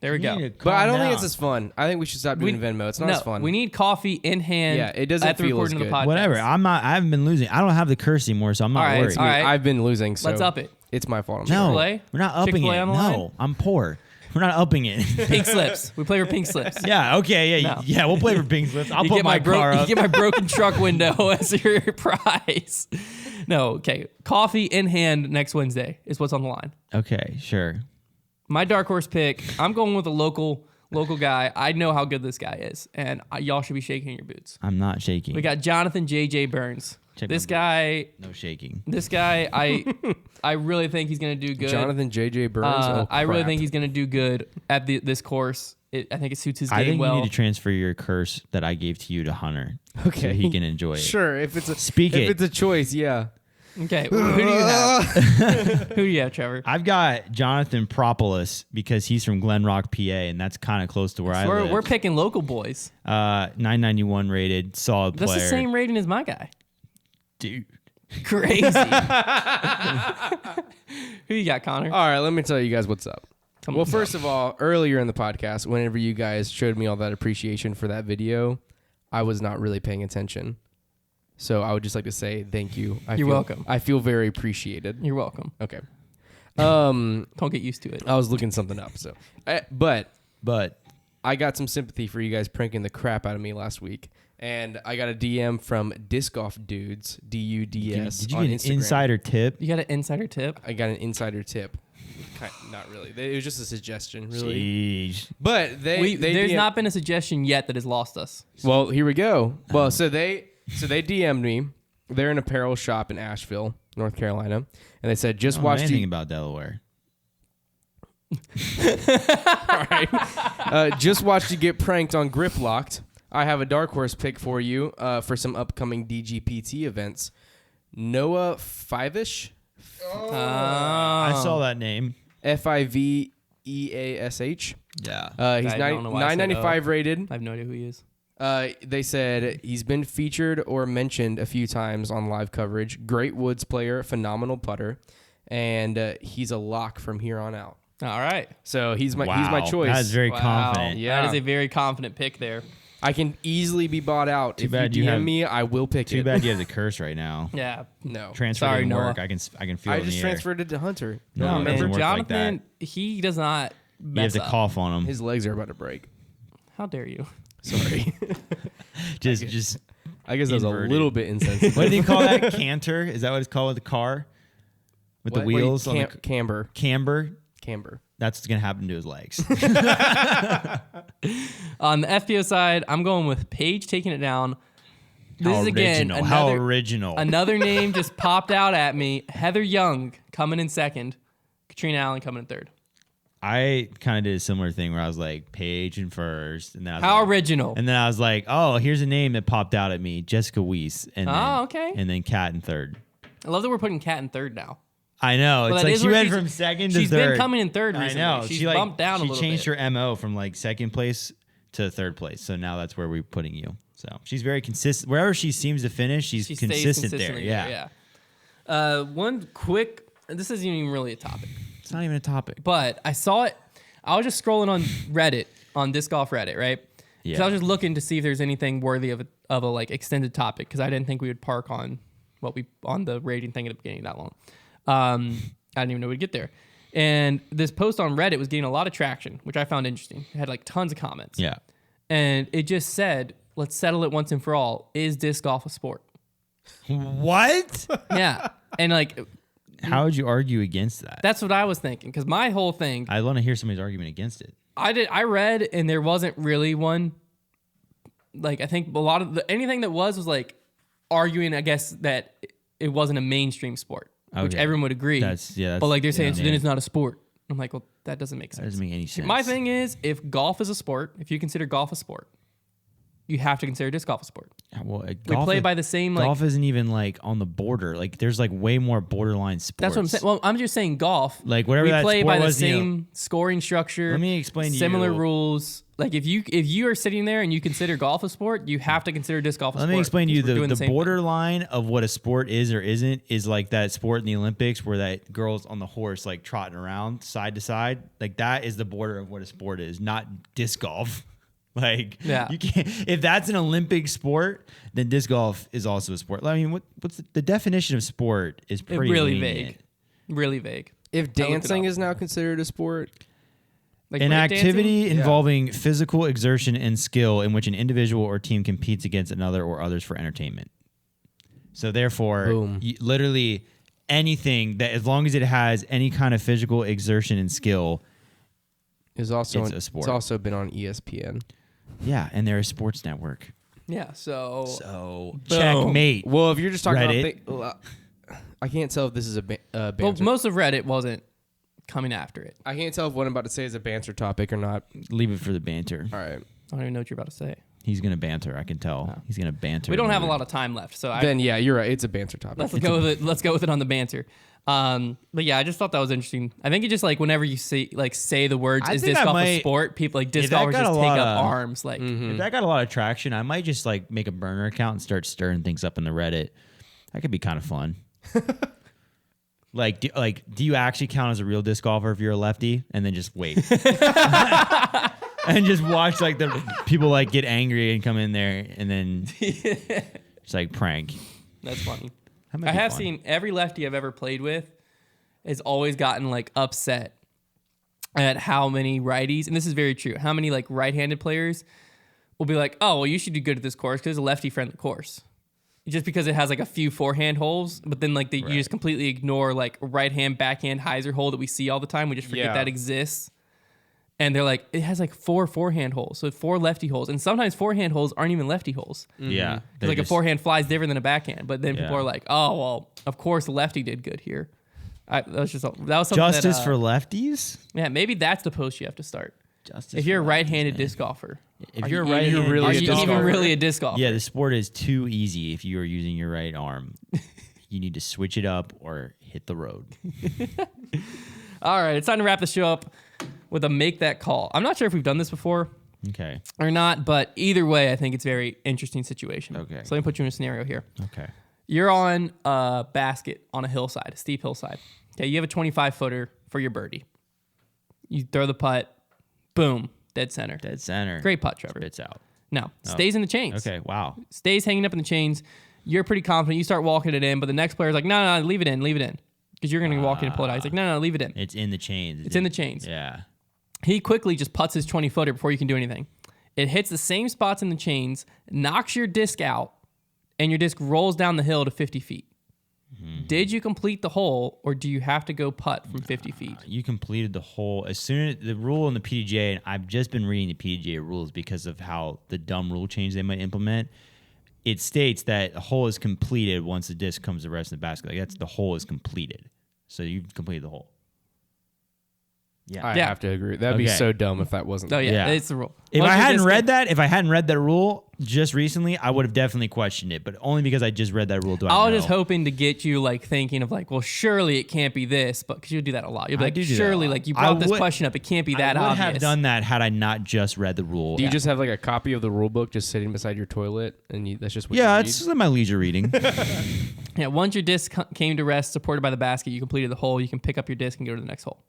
There we go. But I don't think it's as fun. I think we should stop doing Venmo. It's not No, as fun. we need coffee in hand. Yeah, it doesn't at the feel as recording of the good. podcast. Whatever. I haven't been losing. I don't have the curse anymore, so I'm not All right, worried. all right. I've been losing, so Let's up it. it's my fault. I'm No, Chick-fil-A? we're not upping Chick-fil-A it. on the line? No, I'm poor. We're not upping it. Pink slips. We play for pink slips. Yeah. Okay. Yeah. No. Yeah. We'll play for pink slips. I'll You put get my car You up. get my broken truck window as your prize. No, okay. Coffee in hand next Wednesday is what's on the line. Okay. Sure. My dark horse pick. I'm going with a local guy. I know how good this guy is, and y'all should be shaking your boots. I'm not shaking. We got Jonathan J.J. Burns. Check This my guy, No shaking. I really think he's gonna do good. Jonathan J.J. Burns. I really think he's gonna do good at this course. I think it suits his game I think well. you need to transfer your curse that I gave to you to Hunter. Okay. So he can enjoy it. Sure, if it's a Speak if it. it's a choice, yeah. Okay, who do you have? Who do you have, Trevor? I've got Jonathan Propolis because he's from Glen Rock, PA, and that's kind of close to where I live. We're picking local boys. 991 rated, solid That's player. the same rating as my guy. Dude. Crazy. Who you got, Connor? All right, let me tell you guys what's up. Come Well, on. first of all, earlier in the podcast, whenever you guys showed me all that appreciation for that video, I was not really paying attention. So I would just like to say thank you. You're welcome. I feel very appreciated. You're welcome. Okay. Don't get used to it. I was looking something up. So, but But I got some sympathy for you guys pranking the crap out of me last week, and I got a DM from Disc Golf Dudes, DUDS. did you on get an Instagram. insider tip? You got an insider tip? I got an insider tip. Not really. It was just a suggestion, really. Jeez. But they There's DM not been a suggestion yet that has lost us. Well, here we go. Well, so they DM'd me. They're an apparel shop in Asheville, North Carolina, and they said just I don't know watch anything the about Delaware. just watch you get pranked on Grip Locked. I have a dark horse pick for you for some upcoming DGPT events. Noah Fiveash, I saw that name. Fiveash. Yeah. He's I don't know why I said 995 rated. I have no idea who he is. They said he's been featured or mentioned a few times on live coverage. Great woods player, phenomenal putter, and he's a lock from here on out. All right. So he's my Wow. choice. That's very confident. Yeah. That is a very confident pick there. I can easily be bought out. If bad you you DM have- me, I will pick Too it. bad you have the curse right now. Yeah. No, Transfer Sorry, didn't Noah. work. I can feel I it in just the air. transferred it to Hunter. No, No, it man. doesn't work like Jonathan, he does not You have mess to up. cough on him. His legs are about to break. How dare you? Sorry. Just I guess that was Inverted. a little bit insensitive. what do you call that? Canter? Is that what it's called with the car? With the What? wheels on the Camber. camber? That's gonna happen to his legs. On the FPO side, I'm going with Paige taking it down. This is again How original. another name just popped out at me. Heather Young coming in second. Katrina Allen coming in third. I kind of did a similar thing where I was like Paige in first, and then I was How like, original. and then I was like, oh, here's a name that popped out at me, Jessica Weiss, and then, okay. and then Kat in third. I love that we're putting Kat in third now. I know. Well, It's that like is she where went she's- from second to She's third. been coming in third I recently. know. She's She bumped down a She little changed bit. her MO from like second place to third place. So now that's where we're putting you. So she's very consistent. Wherever she seems to finish, she's She stays consistent there. consistently Yeah. One quick, this isn't even really a topic, It's not even a topic. but I saw it. I was just scrolling on Reddit, on Disc Golf Reddit, right? Yeah. So I was just looking to see if there's anything worthy of a like extended topic because I didn't think we would park on on the rating thing at the beginning that long. I didn't even know we'd get there. And this post on Reddit was getting a lot of traction, which I found interesting. It had like tons of comments. Yeah. And it just said, let's settle it once and for all. Is disc golf a sport? What? Yeah. And like, How would you argue against that? that's what I was thinking. Because my whole thing, I want to hear somebody's argument against it. I read and there wasn't really one. Like, I think a lot of anything that was like arguing, I guess, that it wasn't a mainstream sport, which Okay. everyone would agree. That's But like they're saying, so then yeah. it's not a sport. I'm like, well, that doesn't make That sense. doesn't make any sense. My thing is, if golf is a sport, if you consider golf a sport, you have to consider disc golf a sport. Well, We golf play by the same like. golf isn't even like on the border. Like there's like way more borderline sports. That's what I'm saying. Well, I'm just saying golf. Like whatever we that play sport by the was, same scoring structure. Let me explain to similar you. rules. Like if you are sitting there and you consider golf a sport, you have to consider disc golf a sport. Let me explain to you because we're doing the same thing. borderline of what a sport is or isn't is like that sport in the Olympics where that girl's on the horse like trotting around side to side. Like that is the border of what a sport is, not disc golf. Like Yeah. you can't if that's an Olympic sport, then disc golf is also a sport. I mean, what's the definition of sport is pretty really lenient. vague. Really vague. If I looked it dancing up. is now considered a sport, Like An breakdancing? activity involving physical exertion and skill in which an individual or team competes against another or others for entertainment. So therefore, Boom. literally anything that, as long as it has any kind of physical exertion and skill, is also It's a sport. It's also been on ESPN. yeah, and they're a sports network. Yeah. So So Boom. checkmate. Well, if you're just talking Reddit. about, I can't tell if this is a well, banter. most of Reddit wasn't coming after it. I can't tell if what I'm about to say is a banter topic or not. Leave it for the banter. All right. I don't even know what you're about to say. He's gonna banter. I can tell. He's gonna banter. We don't have a lot of time left, so Then yeah, you're right. It's a banter topic. let's go with it. Let's go with it on the banter. But yeah, I just thought that was interesting. I think it just like whenever you say the words I "is think disc I golf a might- sport," people like disc that golfers got just a take lot up of- arms. Like If that got a lot of traction, I might just like make a burner account and start stirring things up in the Reddit. That could be kind of fun. Do you actually count as a real disc golfer if you're a lefty? And then just wait. And just watch like the people like get angry and come in there and then it's like prank. that's funny. That might I be have fun. seen every lefty I've ever played with has always gotten like upset at how many righties, and this is very true. How many like right-handed players will be like, "Oh, well, you should do good at this course because it's a lefty-friendly course." Just because it has like a few forehand holes, but then like you just completely ignore like right-hand, backhand, hyzer hole that we see all the time. We just forget Yeah. that exists. And they're like, it has like 4 forehand holes, so 4 lefty holes, and sometimes forehand holes aren't even lefty holes. Yeah. 'Cause, like a forehand flies different than a backhand, but then people Yeah. are like, "Oh, well, of course the lefty did good here." That was something Justice that, for lefties? yeah, maybe that's the post you have to start. Justice if you're a for lefties, right-handed man. disc golfer, If are you're you a even- right-handed really are a you disc even golfer? really a disc golfer? Yeah, the sport is too easy if you are using your right arm. You need to switch it up or hit the road. All right, it's time to wrap the show up with a make that call. I'm not sure if we've done this before Okay. or not, but either way, I think it's a very interesting situation. Okay. So let me put you in a scenario here. Okay. You're on a basket on a hillside, a steep hillside. Okay, you have a 25-footer for your birdie. You throw the putt, boom, dead center. Dead center. Great putt, Trevor. Spits out. No, stays in the chains. Okay. Wow. Stays hanging up in the chains. You're pretty confident. You start walking it in, but the next player's like, no, leave it in. Because you're going to walk in and pull it out. He's like, no, leave it in. It's in the chains. It's in the chains. Yeah. He quickly just putts his 20-footer before you can do anything. It hits the same spots in the chains, knocks your disc out, and your disc rolls down the hill to 50 feet. Did you complete the hole, or do you have to go putt from 50 feet? You completed the whole. As soon as the rule in the PDGA, and I've just been reading the PDGA rules because of how the dumb rule change they might implement. It states that a hole is completed once the disc comes to rest in the basket. Like that's the hole is completed. So you've completed the hole. Yeah. I Yeah. have to agree. That'd be Okay. so dumb if that wasn't. Oh, yeah, Yeah. it's the rule. If Once I your hadn't disc- read that rule just recently, I would have definitely questioned it. But only because I just read that rule do I I was know. just hoping to get you like thinking of like, well, surely it can't be this, but because you do that a lot. You'll be I like, do that a surely lot. like you I brought this would- question up, it can't be that I would obvious. have done that had I not just read the rule. Do you just have like a copy of the rule book just sitting beside your toilet, and that's just what Yeah, you read? it's my leisure reading. Yeah, once your disc came to rest, supported by the basket, you completed the hole. You can pick up your disc and go to the next hole.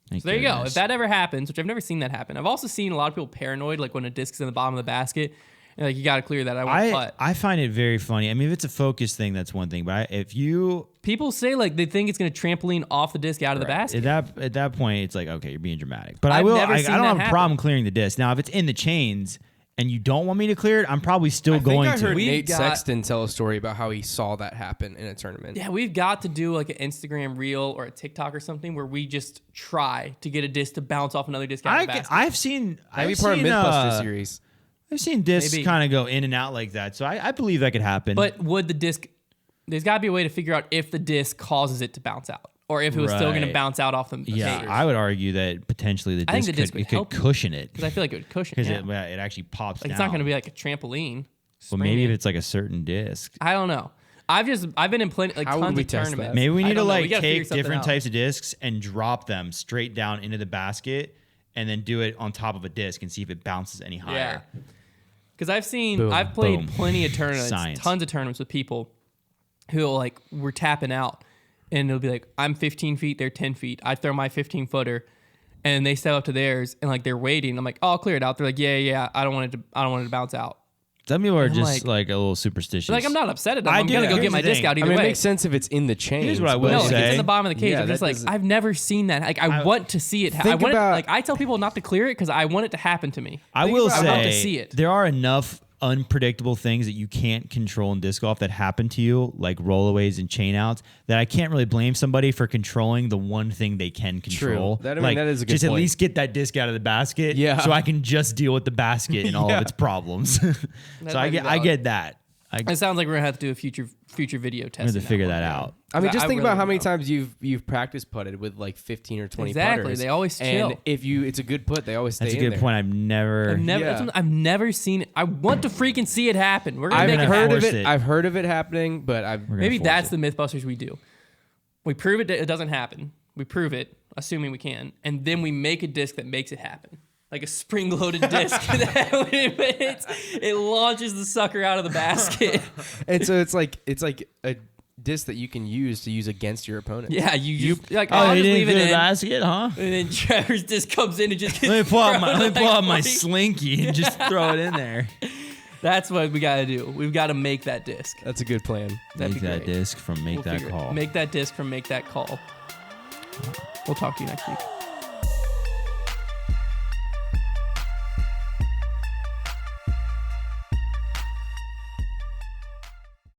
Thank So there you go. goodness. If that ever happens, which I've never seen that happen, I've also seen a lot of people paranoid, like when a disc's in the bottom of the basket, and like you got to clear that. I want putt. I find it very funny. I mean, if it's a focus thing, that's one thing. But if you People say like they think it's going to trampoline off the disc out of the basket. at that point, it's like okay, you're being dramatic. But I've I never I seen don't that have a happen. problem clearing the disc. Now, if it's in the chains and you don't want me to clear it, I'm probably still I going think I to. heard We've Nate got- Sexton tell a story about how he saw that happen in a tournament. Yeah, we've got to do like an Instagram reel or a TikTok or something where we just try to get a disc to bounce off another disc out of the basket. I've seen. Maybe I've part of seen, MythBuster series. I've seen discs Maybe. kind of go in and out like that, so I believe that could happen. But would the disc? There's got to be a way to figure out if the disc causes it to bounce out, or if it was still going to Right. bounce out off the Yeah, cage. I would argue that potentially the I think disc, the disc would could help cushion it because I feel like it would cushion. because Yeah. it actually pops Like down. it's not going to be like a trampoline. Well, maybe springing. if it's like a certain disc. I don't know. I've been in plenty like How would tons we of test tournaments. that? Maybe we I need to don't know. We like gotta figure take something different out. types of discs and drop them straight down into the basket, and then do it on top of a disc and see if it bounces any higher. Yeah. Because Boom. I've played Boom. plenty of tournaments, Science. tons of tournaments with people who like were tapping out, and it'll be like I'm 15 feet, they're 10 feet. I throw my 15-footer, and they step up to theirs, and like they're waiting. I'm like, oh, I'll clear it out. They're like, yeah, I don't want it to bounce out. Some people are I'm just like- like a little superstitious. Like I'm not upset at them. I I'm do. gonna go Here's get my the disc thing. out I either mean, it way. makes sense if it's in the chain. Here's what I will No, if say. it's in the bottom of the cage. Yeah, I'm just that like, doesn't- I've never seen that. Like, I want to see it. I Think want about- it, like, I tell people not to clear it because I want it to happen to me. I will I want to say see it. there are enough unpredictable things that you can't control in disc golf that happen to you, like rollaways and chain outs, that I can't really blame somebody for contrling the one thing they can control. That- I mean, like, that is a good just point. at least get that disc out of the basket, Yeah. so I can just deal with the basket and all Yeah. of its problems. So might be I valid. get that. It sounds like we're gonna have to do a future video test. I'm going to figure that out. I mean, just think about how many times. times you've practice putted with like 15 or 20 Exactly. putters. They always chill. And if it's a good putt, they always stay That's a in good there. point. I've never. I've never seen it. I want to freaking see it happen. We're gonna I've make it gonna happen. heard of force it. it. I've heard of it happening, but I've We're gonna Maybe force that's it. the Mythbusters we do. We prove it doesn't happen. We prove it, assuming we can, and then we make a disc that makes it happen. Like a spring-loaded disc that when it hits, it launches the sucker out of the basket. and so it's like a disc that you can use against your opponent. Yeah, you like Oh, I'll you just didn't leave it do the in, basket, huh? and then Trevor's disc comes in and just gets Let me pull out thrown like my 40. slinky and just throw it in there. That's what we gotta do. We've got to make that disc. That's a good plan. That'd Make be that great. disc from Make We'll That figure it. Call. Make that disc from Make That Call. We'll talk to you next week.